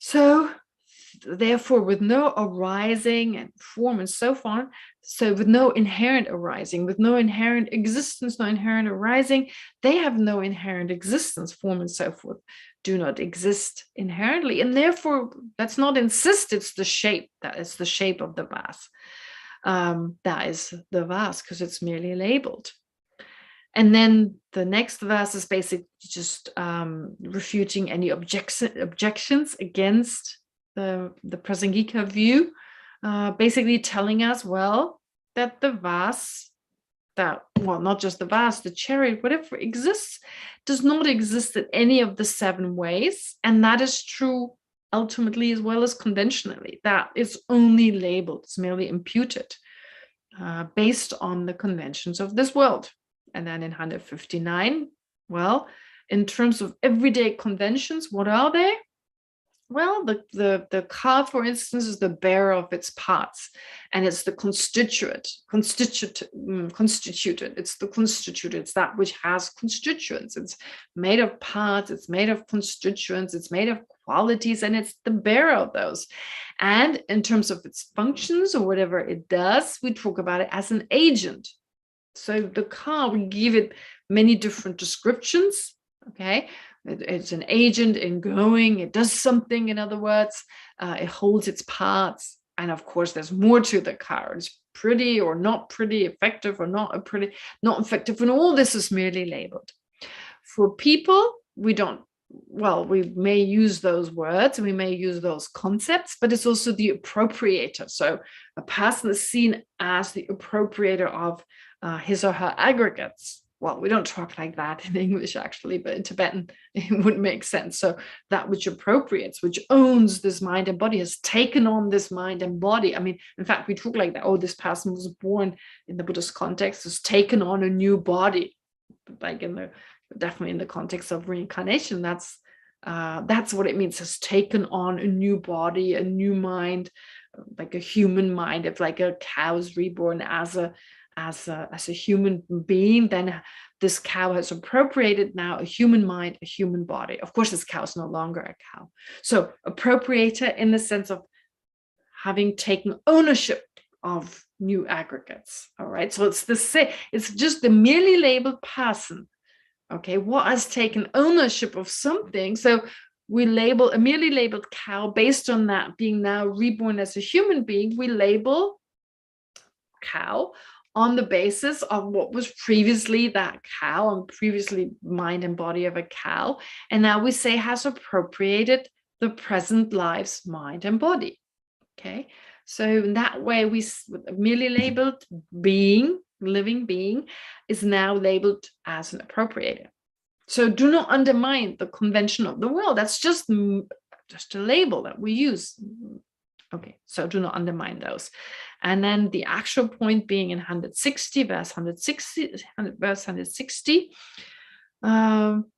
So therefore, with no arising and form and so on, so with no inherent arising, with no inherent existence, no inherent arising, they have no inherent existence, form and so forth do not exist inherently. And therefore, let's not insist it's the shape, that is the shape of the vase. That is the vase, because it's merely labeled. And then the next verse is basically just refuting any objections against the Prasangika view, basically telling us, well, that the vase, not just the vase, the chariot, whatever exists, does not exist in any of the 7 ways. And that is true ultimately as well as conventionally. That is only labeled, it's merely imputed based on the conventions of this world. And then in 159, well, in terms of everyday conventions, what are they? Well, the car, for instance, is the bearer of its parts, and it's the constituted. It's the constituted. It's that which has constituents. It's made of parts. It's made of constituents. It's made of qualities, and it's the bearer of those. And in terms of its functions or whatever it does, we talk about it as an agent. So the car, we give it many different descriptions. Okay. It's an agent in going, it does something, in other words, it holds its parts. And of course, there's more to the car. It's pretty or not pretty, effective or not effective. And all this is merely labeled. For people, we may use those words, we may use those concepts, but it's also the appropriator. So a person is seen as the appropriator of his or her aggregates. Well, we don't talk like that in English, actually, but in Tibetan, it would make sense. So that which appropriates, which owns this mind and body, has taken on this mind and body. I mean, in fact, we talk like that. Oh, this person was born in the Buddhist context, has taken on a new body. Like definitely in the context of reincarnation, that's what it means, has taken on a new body, a new mind, like a human mind. If like a cow is reborn as a human being, then this cow has appropriated now a human mind, a human body. Of course, this cow is no longer a cow. So appropriator in the sense of having taken ownership of new aggregates. All right. So it's just the merely labeled person. Okay. What has taken ownership of something? So we label a merely labeled cow based on that being now reborn as a human being. We label cow on the basis of what was previously that cow and previously mind and body of a cow. And now we say has appropriated the present life's mind and body. Okay. So in that way, we merely labeled being, living being, is now labeled as an appropriator. So do not undermine the convention of the world. That's just a label that we use. Okay, so do not undermine those. And then the actual point being in 160, verse 160.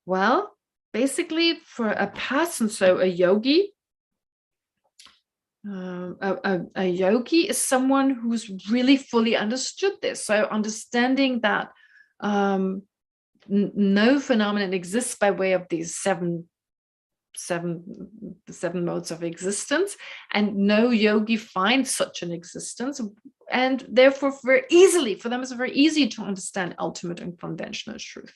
Well, basically for a person, so a yogi, a yogi is someone who's really fully understood this. So understanding that no phenomenon exists by way of these seven modes of existence, and no yogi finds such an existence, and therefore for them it's very easy to understand ultimate and conventional truth.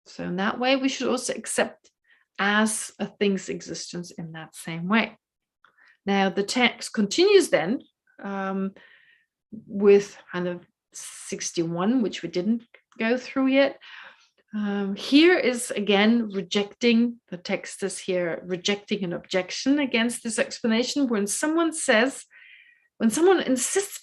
So in that way, we should also accept as a thing's existence in that same way. Now the text continues then with 161, which we didn't go through yet. Here is again rejecting, the text is here rejecting an objection against this explanation. When someone insists,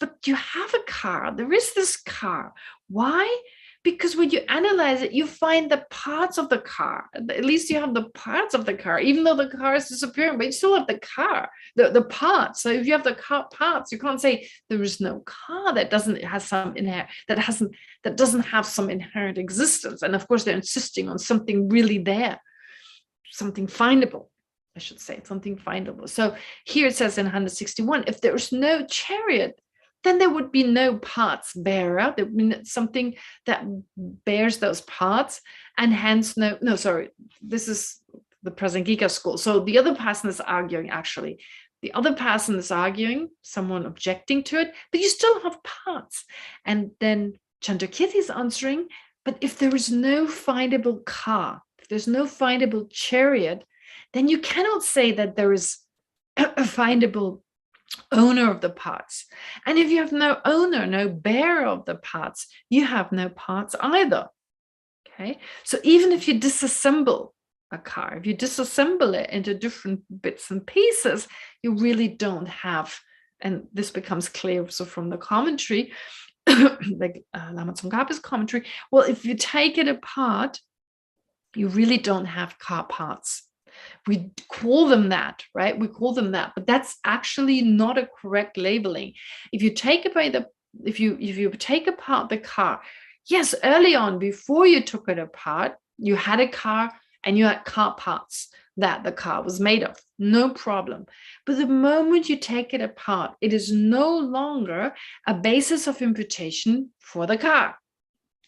but you have a car, there is this car. Why? Because when you analyze it, you find the parts of the car. At least you have the parts of the car, even though the car is disappearing, but you still have the car, the parts. So if you have the car parts, you can't say there is no car that doesn't have some inherent existence. And of course, they're insisting on something really there, something findable, I should say, something findable. So here it says in 161, if there is no chariot, then there would be no parts bearer. There would be something that bears those parts, and hence this is the Prasangika school. So the other person is arguing, someone objecting to it, but you still have parts. And then Chandrakirti is answering, but if there is no findable car, if there's no findable chariot, then you cannot say that there is a findable owner of the parts. And if you have no owner, no bearer of the parts, you have no parts either. Okay, so even if you disassemble a car, if you disassemble it into different bits and pieces, you really don't have, and this becomes clear also from the commentary, like Lama Tsongkhapa's commentary, well, if you take it apart, you really don't have car parts. We call them that, right? We call them that, but that's actually not a correct labeling. If you take apart the car, yes, early on, before you took it apart, you had a car and you had car parts that the car was made of, no problem. But the moment you take it apart, it is no longer a basis of imputation for the car.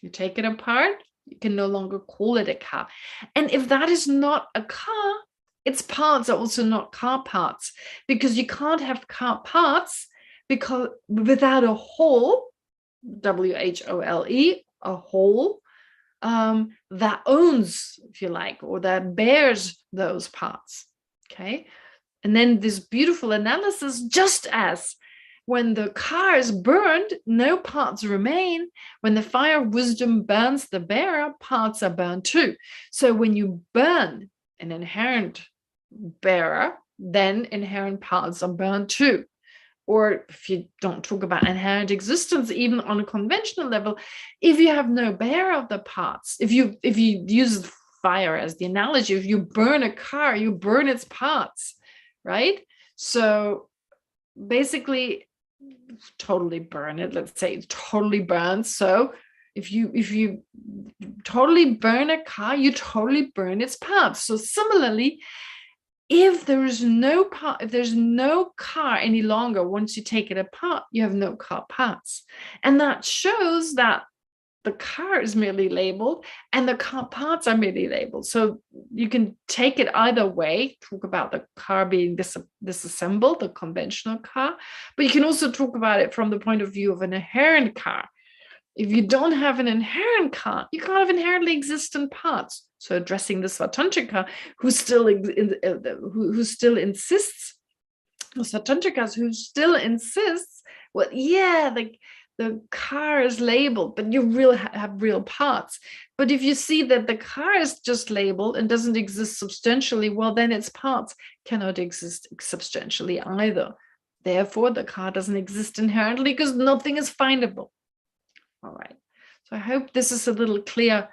You take it apart, you can no longer call it a car. And if that is not a car, its parts are also not car parts, because you can't have car parts because without a whole, W-H-O-L-E, a whole, that owns, if you like, or that bears those parts. Okay. And then this beautiful analysis, just as when the car is burned, no parts remain. When the fire of wisdom burns the bearer, parts are burned too. So when you burn an inherent bearer, then inherent parts are burned too. Or if you don't talk about inherent existence, even on a conventional level, if you have no bearer of the parts, if you use fire as the analogy, if you burn a car, you burn its parts, right? So basically, totally burn it. Let's say it's totally burned. So if you totally burn a car, you totally burn its parts. So similarly, if there's no car any longer, once you take it apart, you have no car parts. And that shows that the car is merely labeled and the car parts are merely labeled. So you can take it either way, talk about the car being disassembled, the conventional car, but you can also talk about it from the point of view of an inherent car. If you don't have an inherent car, you can't have inherently existent parts. So addressing the Svatantrika, who still insists, well, yeah, the car is labeled, but you have real parts. But if you see that the car is just labeled and doesn't exist substantially, well, then its parts cannot exist substantially either. Therefore, the car doesn't exist inherently because nothing is findable. All right. So I hope this is a little clear.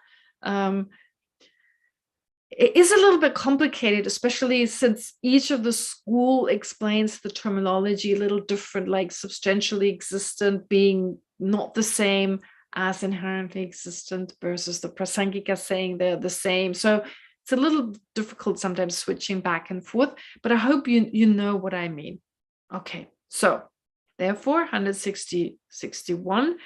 It is a little bit complicated, especially since each of the school explains the terminology a little different, like substantially existent being not the same as inherently existent versus the Prasangika saying they're the same. So it's a little difficult sometimes switching back and forth, but I hope you know what I mean. Okay, so therefore 161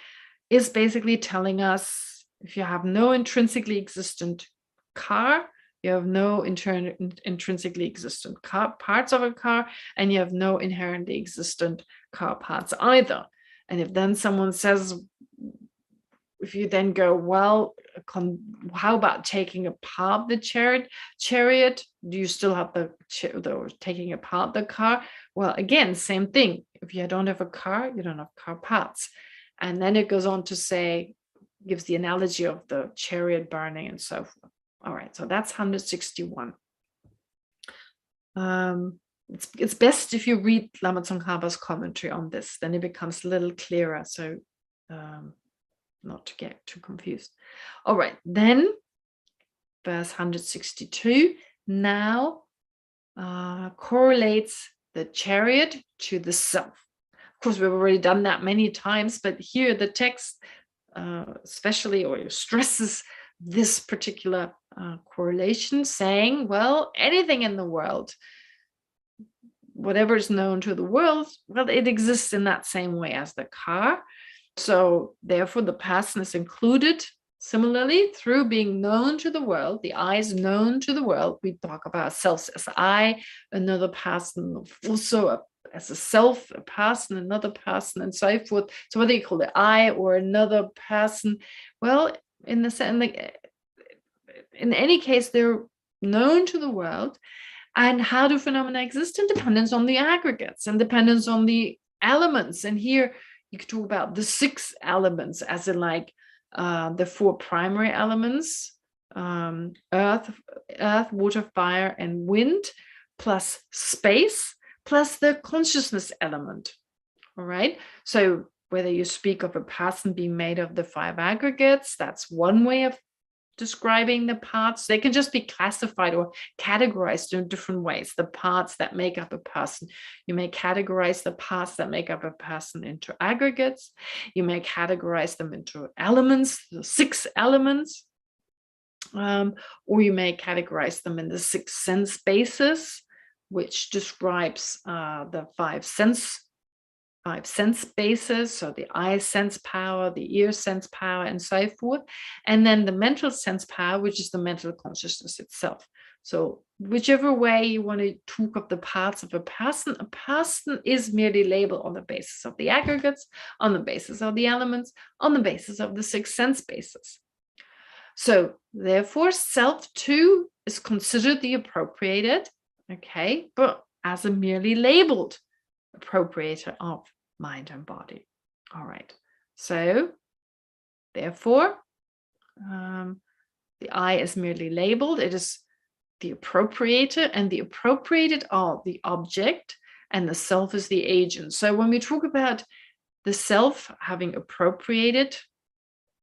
is basically telling us if you have no intrinsically existent car, you have no intrinsically existent parts of a car, and you have no inherently existent car parts either. And if then someone says, if you then go, well, how about taking apart the chariot? Do you still have the taking apart the car? Well, again, same thing. If you don't have a car, you don't have car parts. And then it goes on to say, gives the analogy of the chariot burning and so forth. All right, so that's 161. It's best if you read Lama Tsongkhapa's commentary on this, then it becomes a little clearer. So not to get too confused. All right, then verse 162 now correlates the chariot to the self. Of course, we've already done that many times, but here the text especially or stresses this particular correlation, saying, well, anything in the world, whatever is known to the world, well, it exists in that same way as the car. So therefore, the person is included similarly through being known to the world. The I is known to the world. We talk about ourselves as I, another person also as a self, a person, another person, and so forth. So whether you call it I or another person, well, in any case, they're known to the world. And how do phenomena exist? In dependence on the aggregates and dependence on the elements. And here you could talk about the 6 elements, as in like the 4 primary elements, earth, water, fire, and wind, plus space, plus the consciousness element. All right. So whether you speak of a person being made of the 5 aggregates, that's one way of describing the parts. They can just be classified or categorized in different ways. The parts that make up a person. You may categorize the parts that make up a person into aggregates. You may categorize them into elements, the 6 elements. Or you may categorize them in the 6 sense bases, which describes the 5 sense bases, so the eye sense power, the ear sense power, and so forth. And then the mental sense power, which is the mental consciousness itself. So whichever way you want to talk of the parts of a person is merely labeled on the basis of the aggregates, on the basis of the elements, on the basis of the 6 sense bases. So therefore, self too is considered the appropriated, okay, but as a merely labeled appropriator of mind and body. All right. So therefore, the I is merely labeled. It is the appropriator, and the appropriated are the object, and the self is the agent. So when we talk about the self having appropriated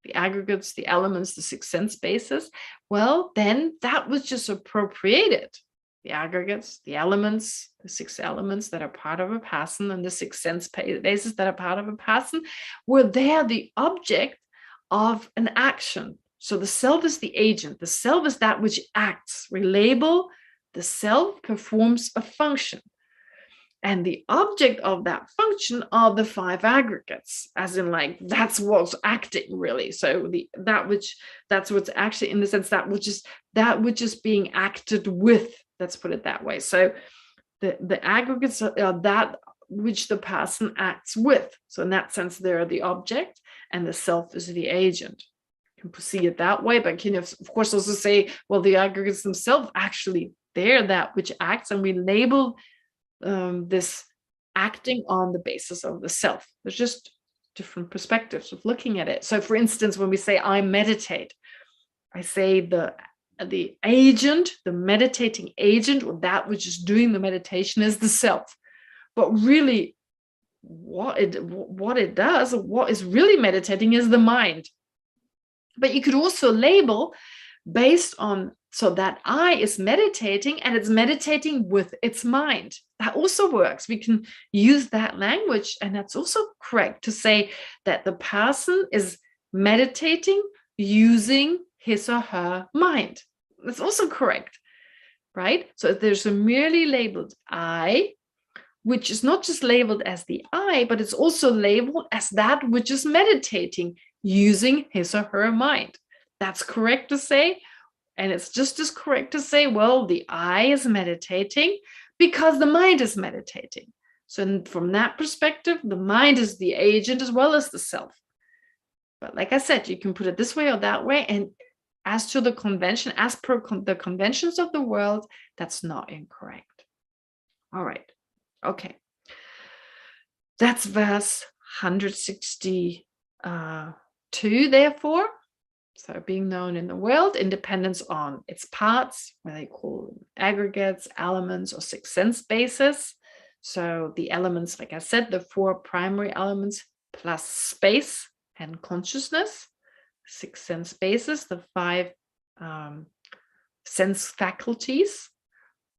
the aggregates, the elements, the 6 sense bases, well, then that was just appropriated. The aggregates, the elements, the 6 elements that are part of a person, and the 6 sense bases that are part of a person, were there the object of an action. So the self is the agent. The self is that which acts. We label the self performs a function. And the object of that function are the 5 aggregates, as in like, that's what's acting really. So that's what's actually, in the sense, that which is being acted with, let's put it that way. So the aggregates are that which the person acts with. So in that sense, they're the object and the self is the agent. You can see it that way, but can, of course, also say, well, the aggregates themselves, actually, they're that which acts, and we label this acting on the basis of the self. There's just different perspectives of looking at it. So for instance, when we say I meditate, I say the agent, the meditating agent, or that which is doing the meditation, is the self. But really what it does, or what is really meditating, is the mind. But you could also label based on, so that I is meditating, and it's meditating with its mind. That also works. We can use that language, and that's also correct to say that the person is meditating using his or her mind. That's also correct, right? So if there's a merely labeled I, which is not just labeled as the I, but it's also labeled as that which is meditating using his or her mind. That's correct to say. And it's just as correct to say, well, the I is meditating because the mind is meditating. So from that perspective, the mind is the agent as well as the self. But like I said, you can put it this way or that way. And as to the convention, as per the conventions of the world, that's not incorrect. All right. Okay. That's verse 162, therefore. So being known in the world, independence on its parts, where they call them aggregates, elements, or six sense bases. So the elements, like I said, the four primary elements plus space and consciousness, six sense bases, the five sense faculties,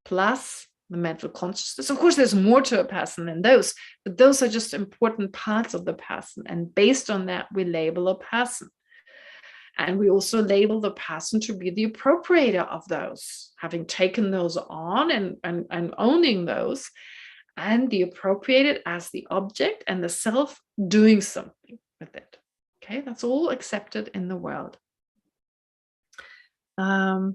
plus the mental consciousness. Of course, there's more to a person than those, but those are just important parts of the person. And based on that, we label a person. And we also label the person to be the appropriator of those, having taken those on and owning those, and the appropriated as the object and the self doing something with it. Okay, that's all accepted in the world. And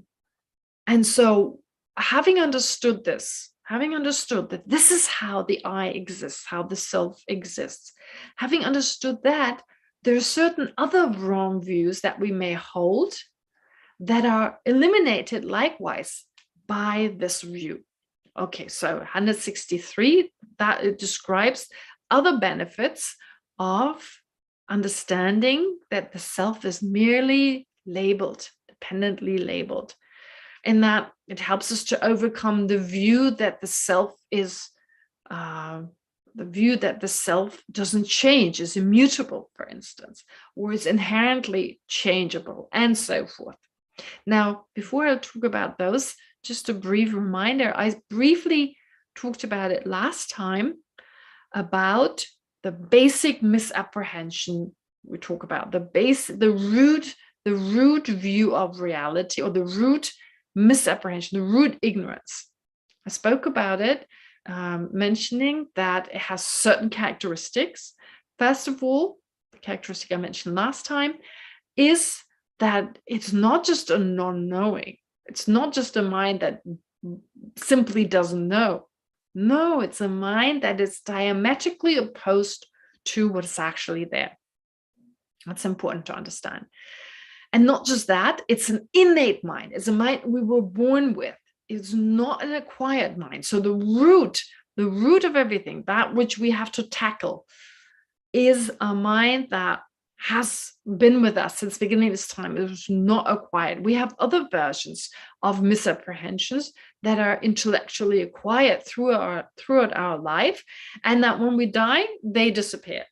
so having understood this, having understood that this is how the I exists, how the self exists, having understood that, there are certain other wrong views that we may hold that are eliminated likewise by this view. Okay, so 163, that it describes other benefits of understanding that the self is merely labeled, dependently labeled, and that it helps us to overcome the view that the self is the view that the self doesn't change, is immutable, for instance, or is inherently changeable, and so forth. Now, before I talk about those, just a brief reminder, I briefly talked about it last time, about the basic misapprehension. We talk about the root view of reality, or the root misapprehension, the root ignorance. I spoke about it, mentioning that it has certain characteristics. First of all, the characteristic I mentioned last time is that it's not just a non-knowing. It's not just a mind that simply doesn't know. No, it's a mind that is diametrically opposed to what's actually there. That's important to understand. And not just that, it's an innate mind. It's a mind we were born with. It's not an acquired mind. So the root of everything, that which we have to tackle, is a mind that has been with us since the beginning of this time. It was not acquired. We have other versions of misapprehensions that are intellectually acquired throughout our life, and that when we die, they disappear.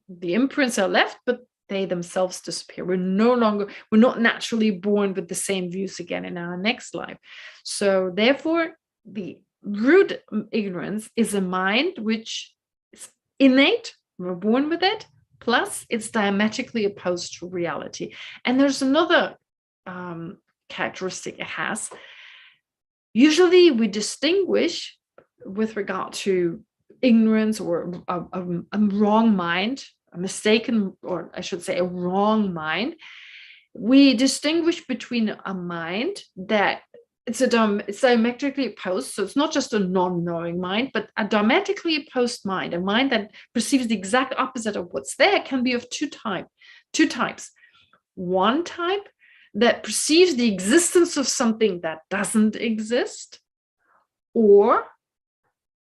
The imprints are left, but they themselves disappear. We're not naturally born with the same views again in our next life. So therefore, the root ignorance is a mind which is innate, we're born with it, plus it's diametrically opposed to reality. And there's another characteristic it has. Usually we distinguish with regard to ignorance or a wrong mind, a mistaken, or I should say a wrong mind. We distinguish between a mind that it's diametrically opposed. So it's not just a non-knowing mind, but a diametrically opposed mind, a mind that perceives the exact opposite of what's there, can be of two types. One type that perceives the existence of something that doesn't exist, or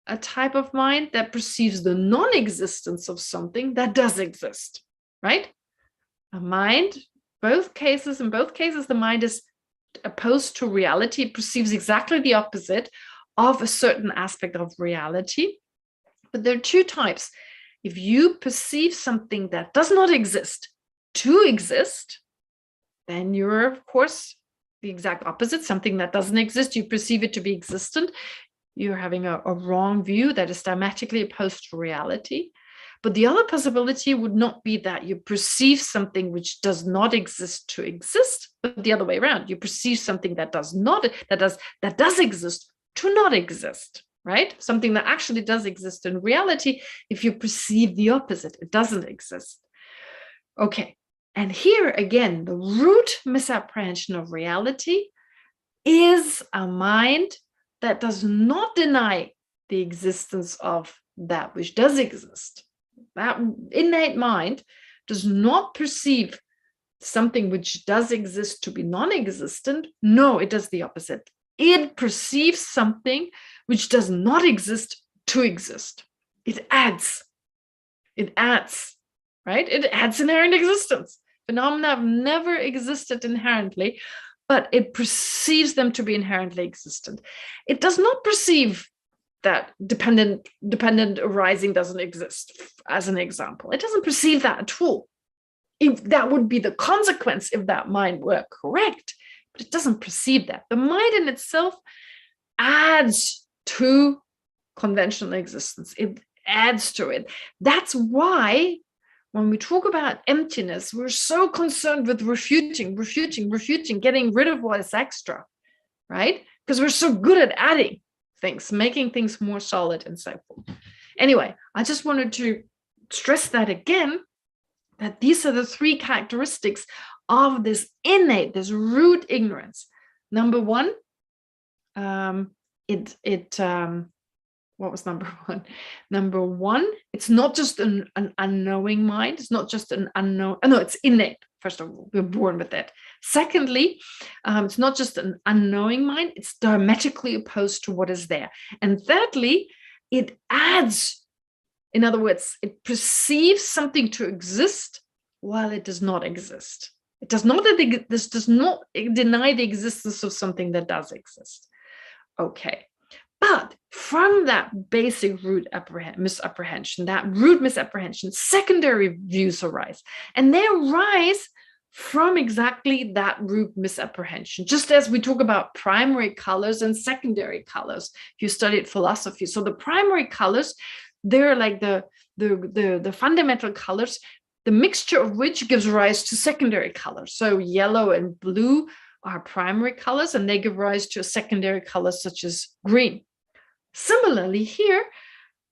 a type of mind that perceives the non-existence of something that does exist, right? A mind, in both cases, the mind is opposed to reality. It perceives exactly the opposite of a certain aspect of reality. But there are two types. If you perceive something that does not exist to exist, then you're, of course, the exact opposite. Something that doesn't exist, you perceive it to be existent. You're having a wrong view that is diametrically opposed to reality. But the other possibility would not be that you perceive something which does not exist to exist, but the other way around. You perceive something that does exist to not exist. right? Something that actually does exist in reality. If you perceive the opposite, it doesn't exist. Okay, and here again, the root misapprehension of reality is a mind that does not deny the existence of that which does exist. That innate mind does not perceive something which does exist to be non-existent. No, it does the opposite. It perceives something which does not exist to exist. It adds, right? It adds inherent existence. Phenomena have never existed inherently, but it perceives them to be inherently existent. It does not perceive that dependent arising doesn't exist, as an example. It doesn't perceive that at all. If that would be the consequence if that mind were correct, but it doesn't perceive that. The mind in itself adds to conventional existence. It adds to it. That's why when we talk about emptiness, we're so concerned with refuting, getting rid of what is extra, right? Because we're so good at adding things, making things more solid and so forth. Anyway, I just wanted to stress that again, that these are the three characteristics of this innate, this root ignorance. Number one, what was number one? Number one, it's not just an unknowing mind. It's not just an unknown. No, it's innate. First of all, we're born with it. Secondly, it's not just an unknowing mind. It's diametrically opposed to what is there. And thirdly, it adds. In other words, it perceives something to exist while it does not exist. It does not. This does not deny the existence of something that does exist. Okay. But from that basic root misapprehension, secondary views arise. And they arise from exactly that root misapprehension, just as we talk about primary colors and secondary colors, if you studied philosophy. So the primary colors, they're like the fundamental colors, the mixture of which gives rise to secondary colors. So yellow and blue are primary colors, and they give rise to a secondary color such as green. Similarly, here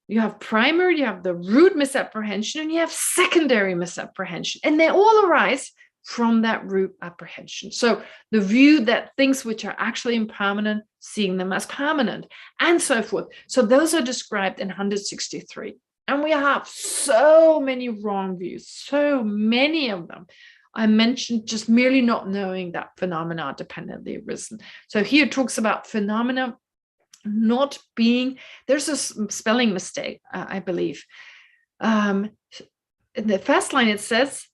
you have primary, you have the root misapprehension, and you have secondary misapprehension, and they all arise from that root apprehension. So the view that things which are actually impermanent, seeing them as permanent, and so forth. So those are described in 163. And we have so many wrong views, so many of them. I mentioned just merely not knowing that phenomena are dependently arisen. So here it talks about phenomena not being, there's a spelling mistake, I believe. In the first line it says,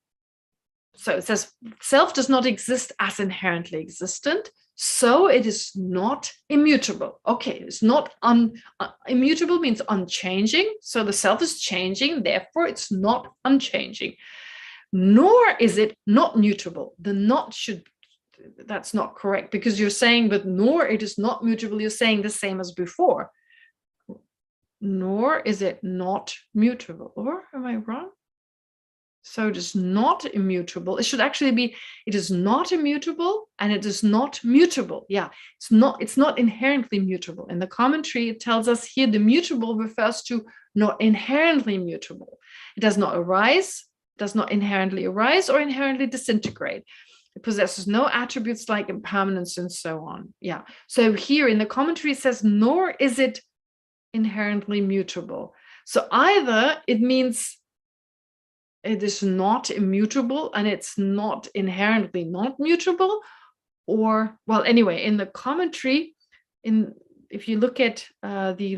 self does not exist as inherently existent, so it is not immutable. Okay, it's not immutable means unchanging, so the self is changing, therefore it's not unchanging. Nor is it not mutable. The not should, that's not correct, because you're saying, but nor it is not mutable, you're saying the same as before. Nor is it not mutable, or am I wrong? So it is not immutable. It should actually be, it is not immutable and it is not mutable. Yeah, it's not inherently mutable. In the commentary, it tells us here the mutable refers to not inherently mutable. It does not arise, does not inherently arise or inherently disintegrate. It possesses no attributes like impermanence and so on. Yeah. So here in the commentary it says, nor is it inherently mutable. So either it means it is not immutable and it's not inherently not mutable, or, well, anyway, in the commentary, if you look at the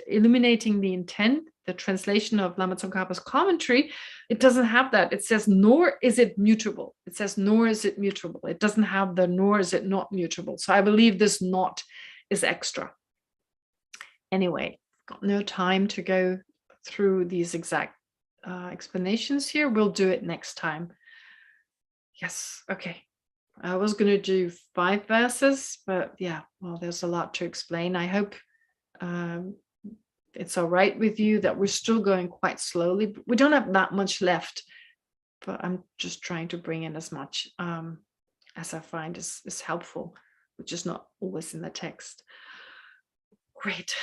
illuminating the intent, the translation of Lama Tsongkhapa's commentary, it doesn't have that. It says, nor is it mutable. It says, nor is it mutable. It doesn't have the nor is it not mutable. So I believe this not is extra. Anyway, got no time to go through these exact explanations here. We'll do it next time. Yes, okay. I was going to do 5 verses, but yeah, well, there's a lot to explain. I hope it's all right with you that we're still going quite slowly. We don't have that much left, but I'm just trying to bring in as much as I find is helpful, which is not always in the text. Great.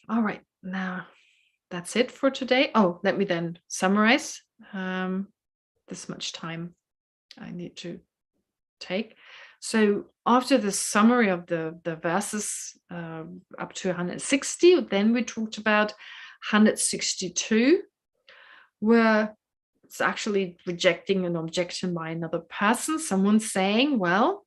All right, now that's it for today. Oh, let me then summarize this much time I need to take. So after the summary of the verses up to 160, then we talked about 162, where it's actually rejecting an objection by another person, someone saying, well,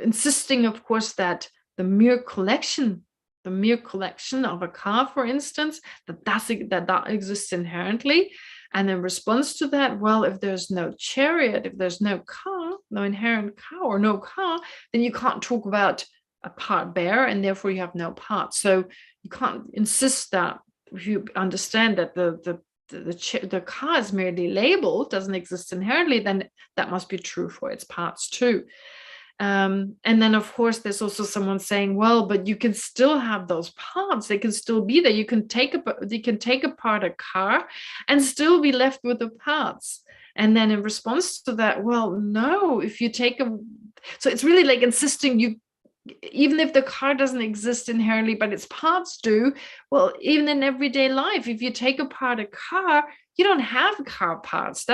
insisting, of course, that the mere collection of a car, for instance, that exists inherently. And in response to that, well, if there's no chariot, if there's no car, no inherent car or no car, then you can't talk about a part bear, and therefore you have no part. So you can't insist that if you understand that the car is merely labeled, doesn't exist inherently, then that must be true for its parts too. And then, of course, there's also someone saying, well, but you can still have those parts. They can still be there. You can take apart a car and still be left with the parts. And then in response to that, well, no, if you take so it's really like insisting even if the car doesn't exist inherently, but its parts do, well, even in everyday life, if you take apart a car, you don't have car parts.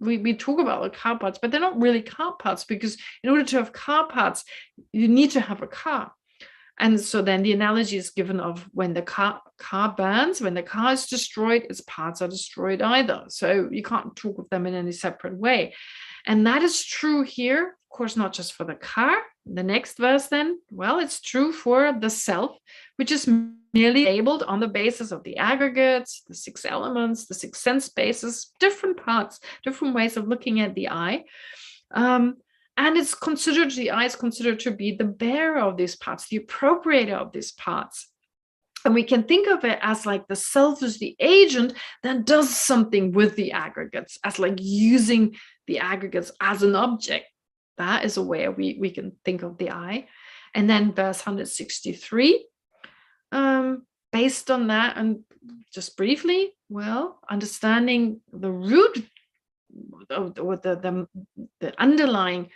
We talk about the car parts, but they're not really car parts, because in order to have car parts, you need to have a car. And so then the analogy is given of when the car burns, when the car is destroyed, its parts are destroyed either. So you can't talk of them in any separate way. And that is true here, of course, not just for the car. The next verse then, well, it's true for the self, which is merely labeled on the basis of the aggregates, the 6 elements, the 6 sense bases, different parts, different ways of looking at the I. And the I is considered to be the bearer of these parts, the appropriator of these parts. And we can think of it as like the self is the agent that does something with the aggregates, as like using the aggregates as an object. That is a way we can think of the I. And then verse 163, based on that, and just briefly, well, understanding the root or the underlying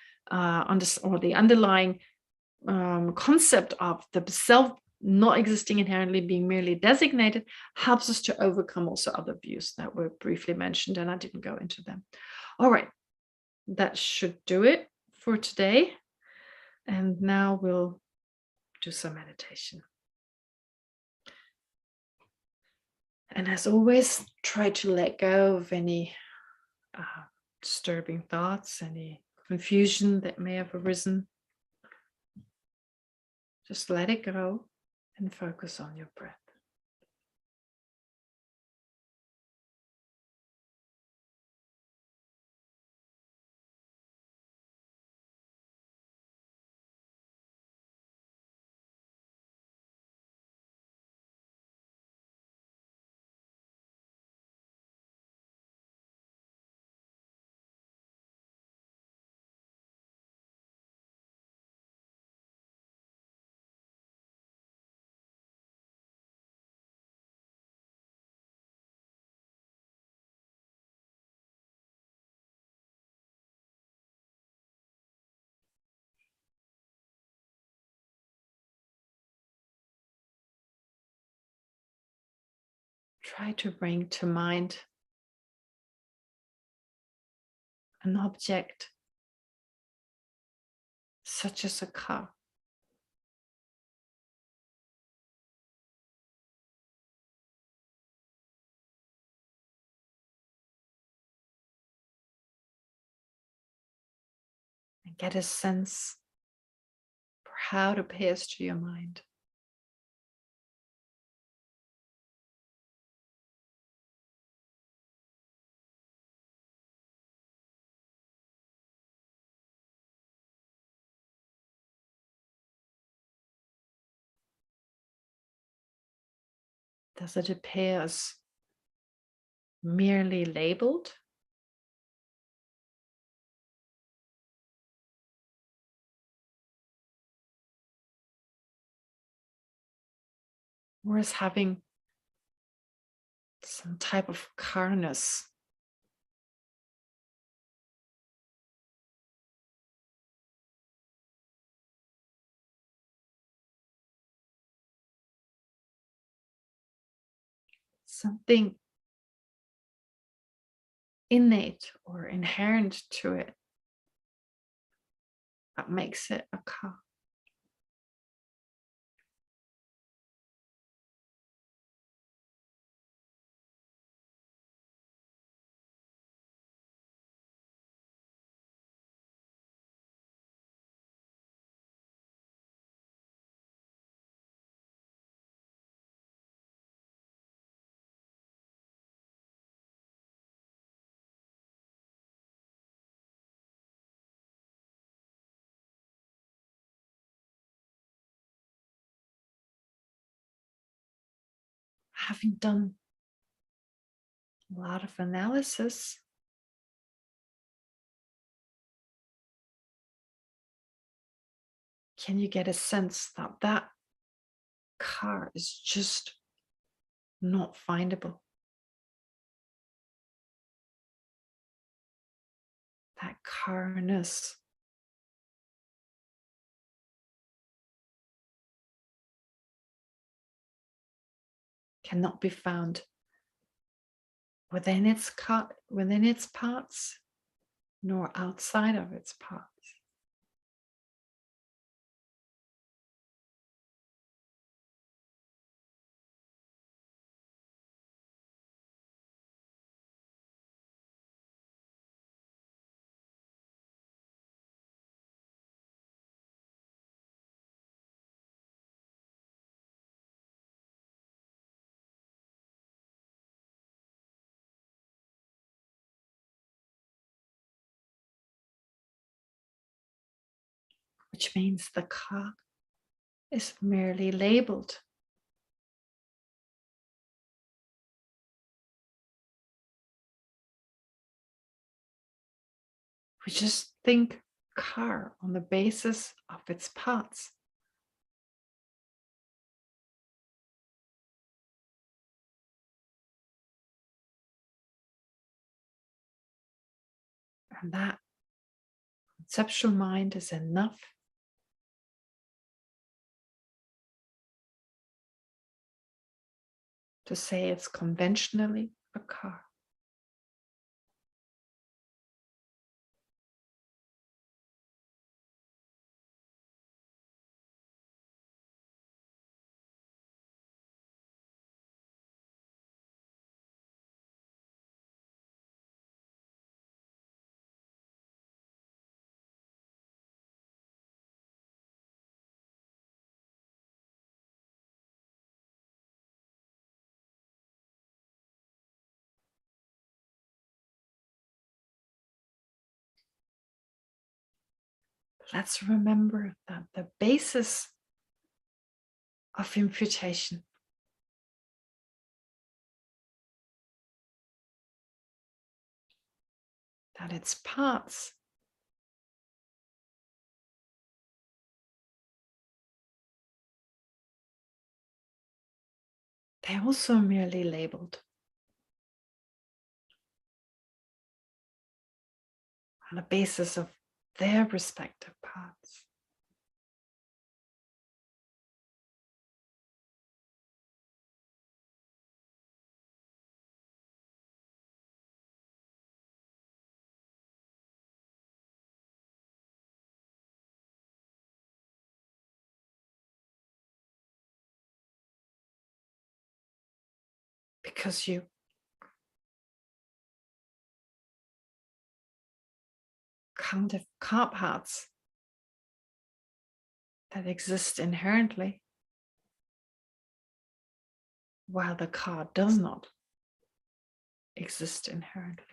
concept of the self not existing inherently, being merely designated, helps us to overcome also other views that were briefly mentioned, and I didn't go into them. All right, that should do it for today. And now we'll do some meditation. And as always, try to let go of any disturbing thoughts, any confusion that may have arisen. Just let it go and focus on your breath. Try to bring to mind an object such as a car. And get a sense for how it appears to your mind. Does it appear as merely labeled? Or as having some type of carness? something innate or inherent to it that makes it a car. Having done a lot of analysis, can you get a sense that that car is just not findable? That carness cannot be found within its parts, nor outside of its parts. Which means the car is merely labeled. We just think car on the basis of its parts. And that conceptual mind is enough to say it's conventionally a car. Let's remember that the basis of imputation that its parts they're also merely labeled on the basis of their respective parts. Because you can't have car parts that exist inherently, while the car does not exist inherently.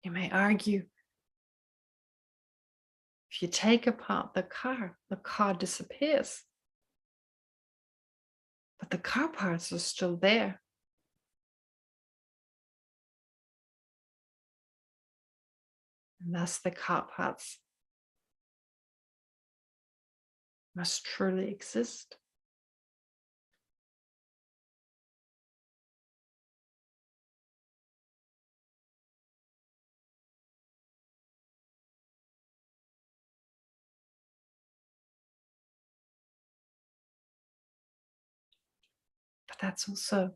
You may argue, if you take apart the car disappears. but the car parts are still there. And thus the car parts must truly exist. But that's also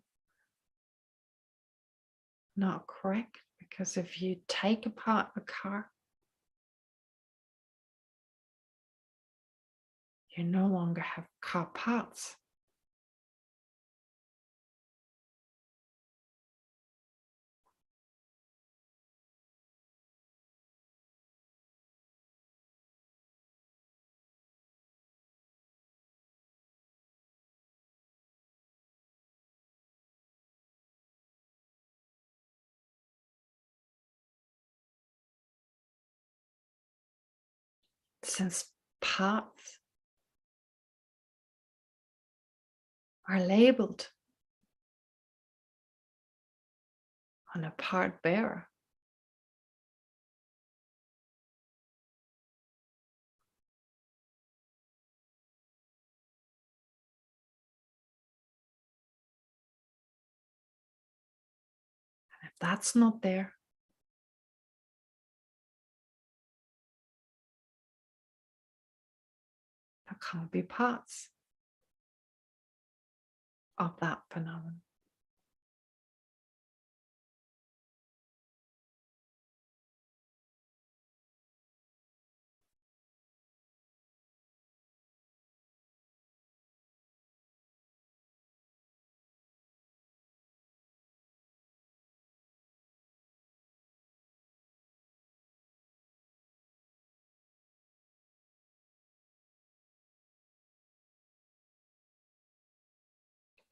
not correct, because if you take apart a car, you no longer have car parts. Since parts are labeled on a part bearer, and if that's not there, there can't be parts of that phenomenon.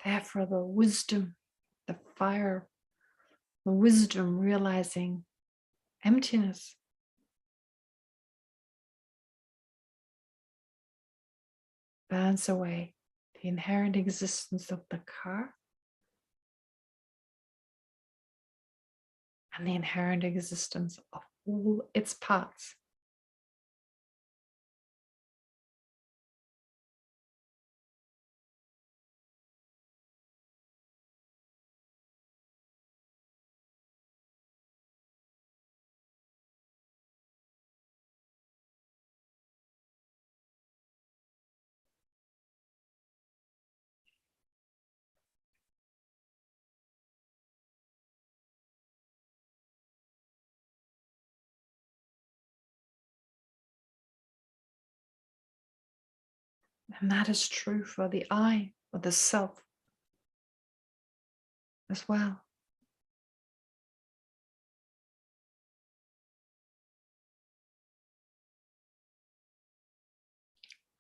Therefore, the wisdom, the fire, the wisdom realizing emptiness burns away the inherent existence of the car and the inherent existence of all its parts. And that is true for the I, or the self, as well.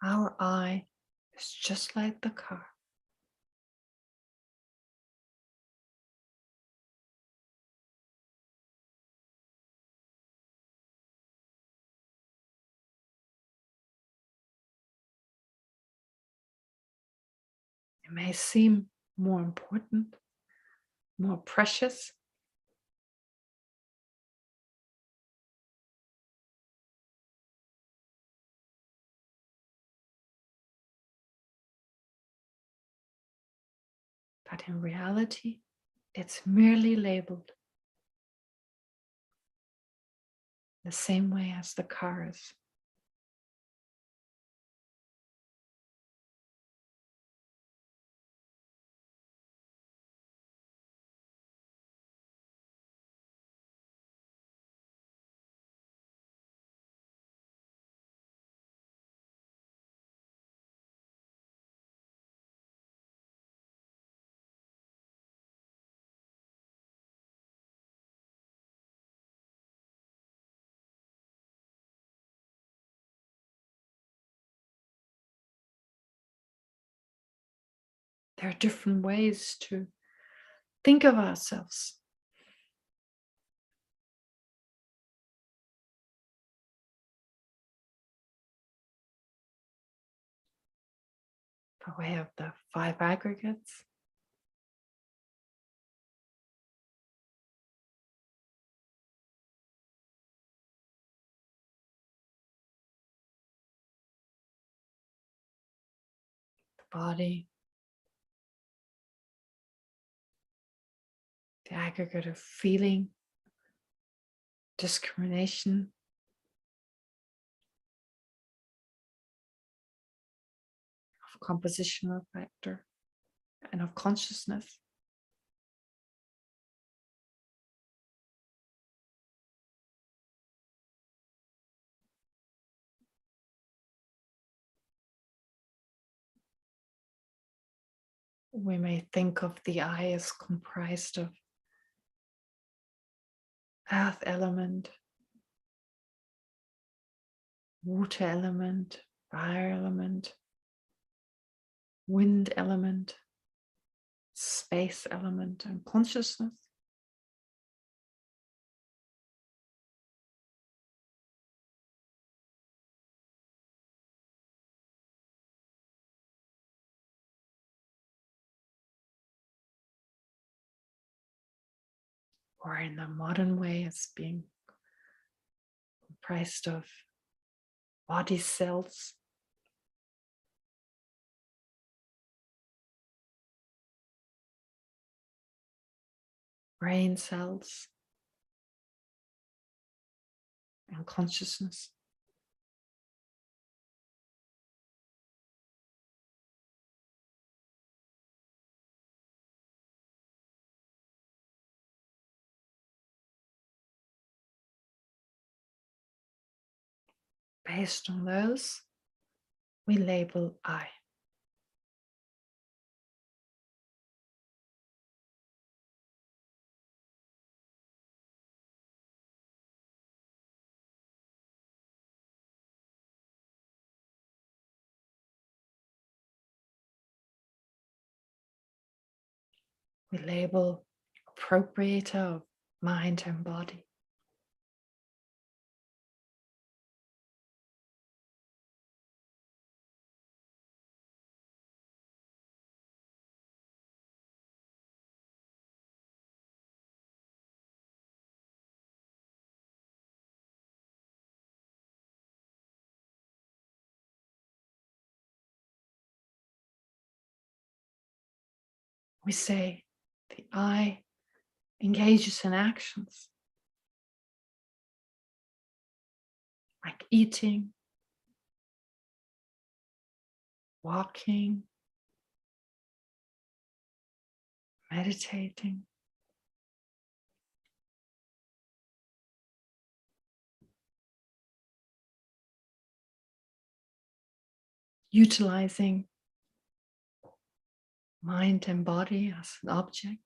Our I is just like the car. It may seem more important, more precious, but in reality, it's merely labeled the same way as the car is. There are different ways to think of ourselves. by way of the 5 aggregates. The body, the aggregate of feeling, discrimination, of compositional factor, and of consciousness. We may think of the I as comprised of earth element, water element, fire element, wind element, space element, and consciousness. Or in the modern way, as being comprised of body cells, brain cells, and consciousness. Based on those, we label I. We label appropriator of mind and body. We say the I engages in actions like eating, walking, meditating, utilizing mind and body as an object.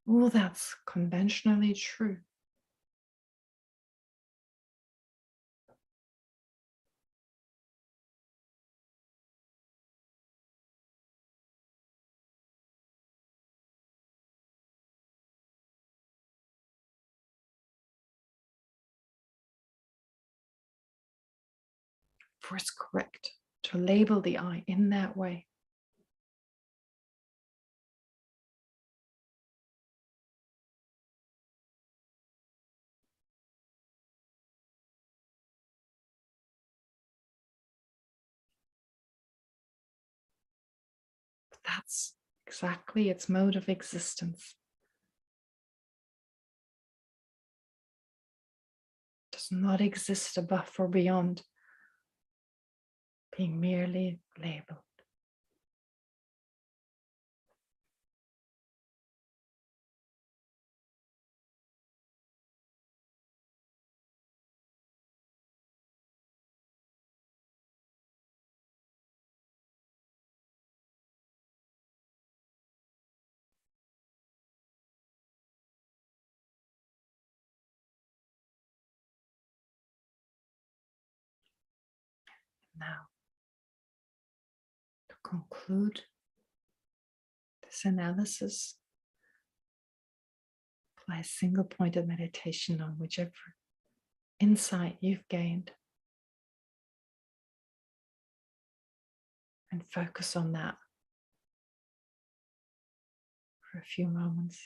All that's conventionally true. For it's correct to label the I in that way. But that's exactly its mode of existence. It does not exist above or beyond being merely labeled. Now, to conclude, this analysis, apply single pointed meditation on whichever insight you've gained and focus on that for a few moments.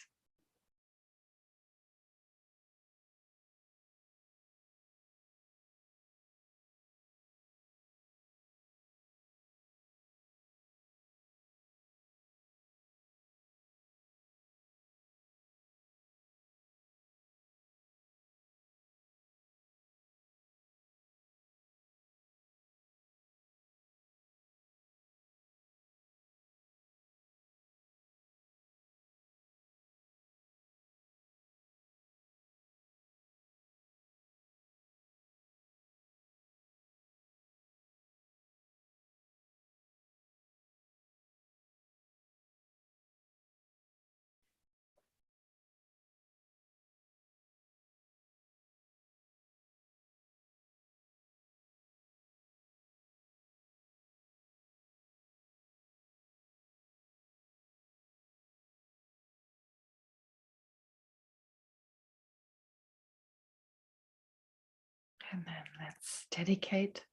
And then let's dedicate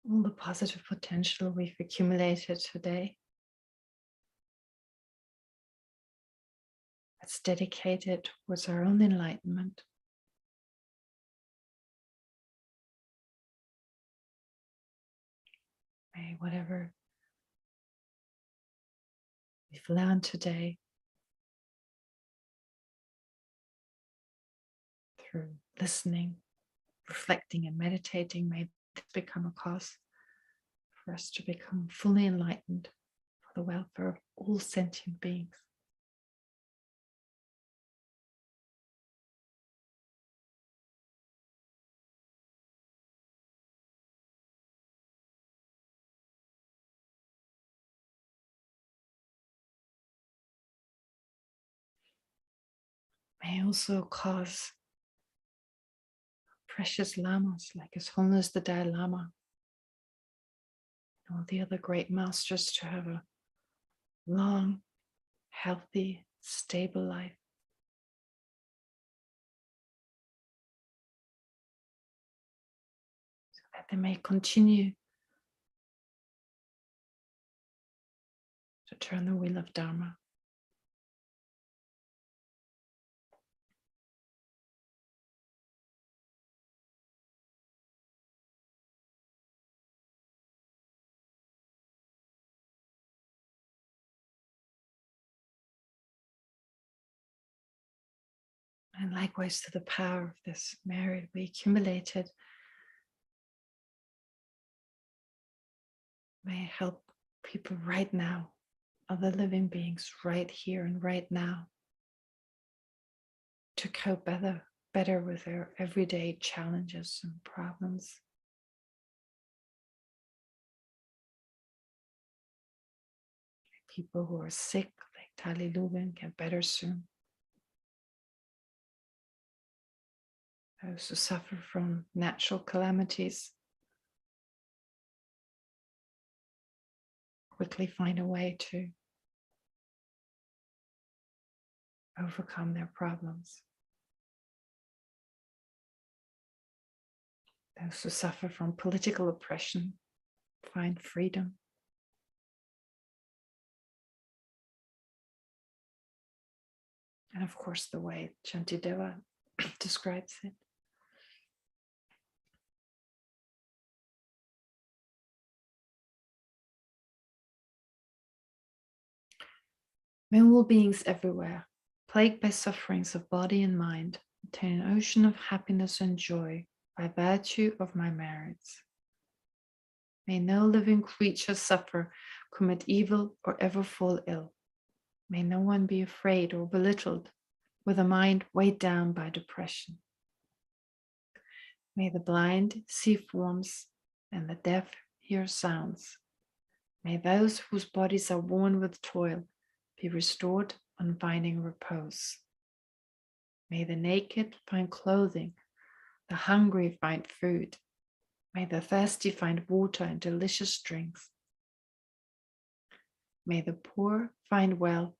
all the positive potential we've accumulated today. Let's dedicate it towards our own enlightenment. May whatever we've learned today through listening, reflecting, and meditating, may this become a cause for us to become fully enlightened for the welfare of all sentient beings. May also cause precious lamas like His Holiness the Dalai Lama and all the other great masters to have a long, healthy, stable life. So that they may continue to turn the wheel of Dharma. And likewise to the power of this merit we accumulated may help people right now, other living beings right here and right now, to cope better with their everyday challenges and problems. People who are sick, like Tali Lubin, get better soon. Those who suffer from natural calamities quickly find a way to overcome their problems. Those who suffer from political oppression find freedom. And of course, the way Shantideva describes it. May all beings everywhere, plagued by sufferings of body and mind, attain an ocean of happiness and joy by virtue of my merits. May no living creature suffer, commit evil, or ever fall ill. May no one be afraid or belittled, with a mind weighed down by depression. May the blind see forms and the deaf hear sounds. May those whose bodies are worn with toil be restored on finding repose. May the naked find clothing, the hungry find food. May the thirsty find water and delicious drinks. May the poor find wealth,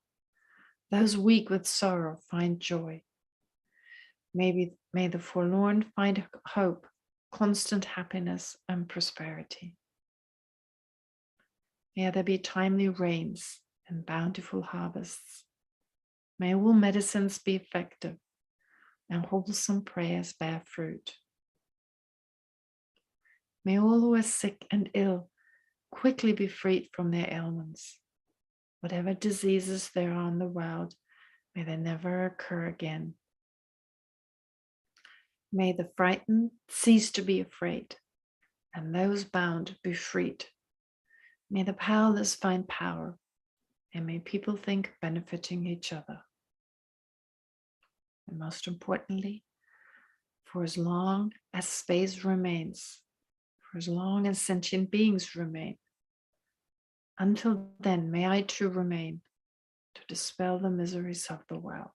those weak with sorrow find joy. May the forlorn find hope, constant happiness and prosperity. May there be timely rains and bountiful harvests. May all medicines be effective and wholesome prayers bear fruit. May all who are sick and ill quickly be freed from their ailments. Whatever diseases there are in the world, may they never occur again. May the frightened cease to be afraid, and those bound be freed. May the powerless find power, and may people think benefiting each other. And most importantly, for as long as space remains, for as long as sentient beings remain, until then, may I too remain to dispel the miseries of the world.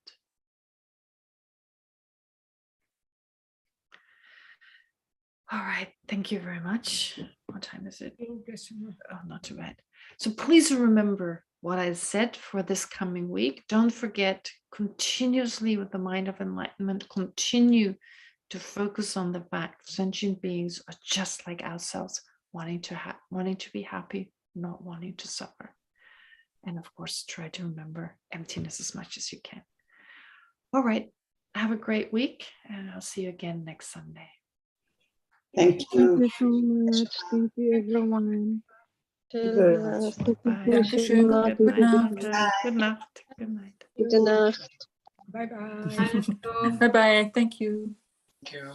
All right, thank you very much. What time is it? Oh, not too bad. So please remember what I said for this coming week. Don't forget, continuously with the mind of enlightenment, continue to focus on the fact sentient beings are just like ourselves, wanting to be happy, not wanting to suffer. And of course, try to remember emptiness as much as you can. All right, have a great week, and I'll see you again next Sunday. Thank Thank you. you so much. Thank you, everyone. Good. Bye. Dankeschön. Good night. Good night. Good night. Gute Nacht. Bye-bye. Bye bye. Thank you. Thank you.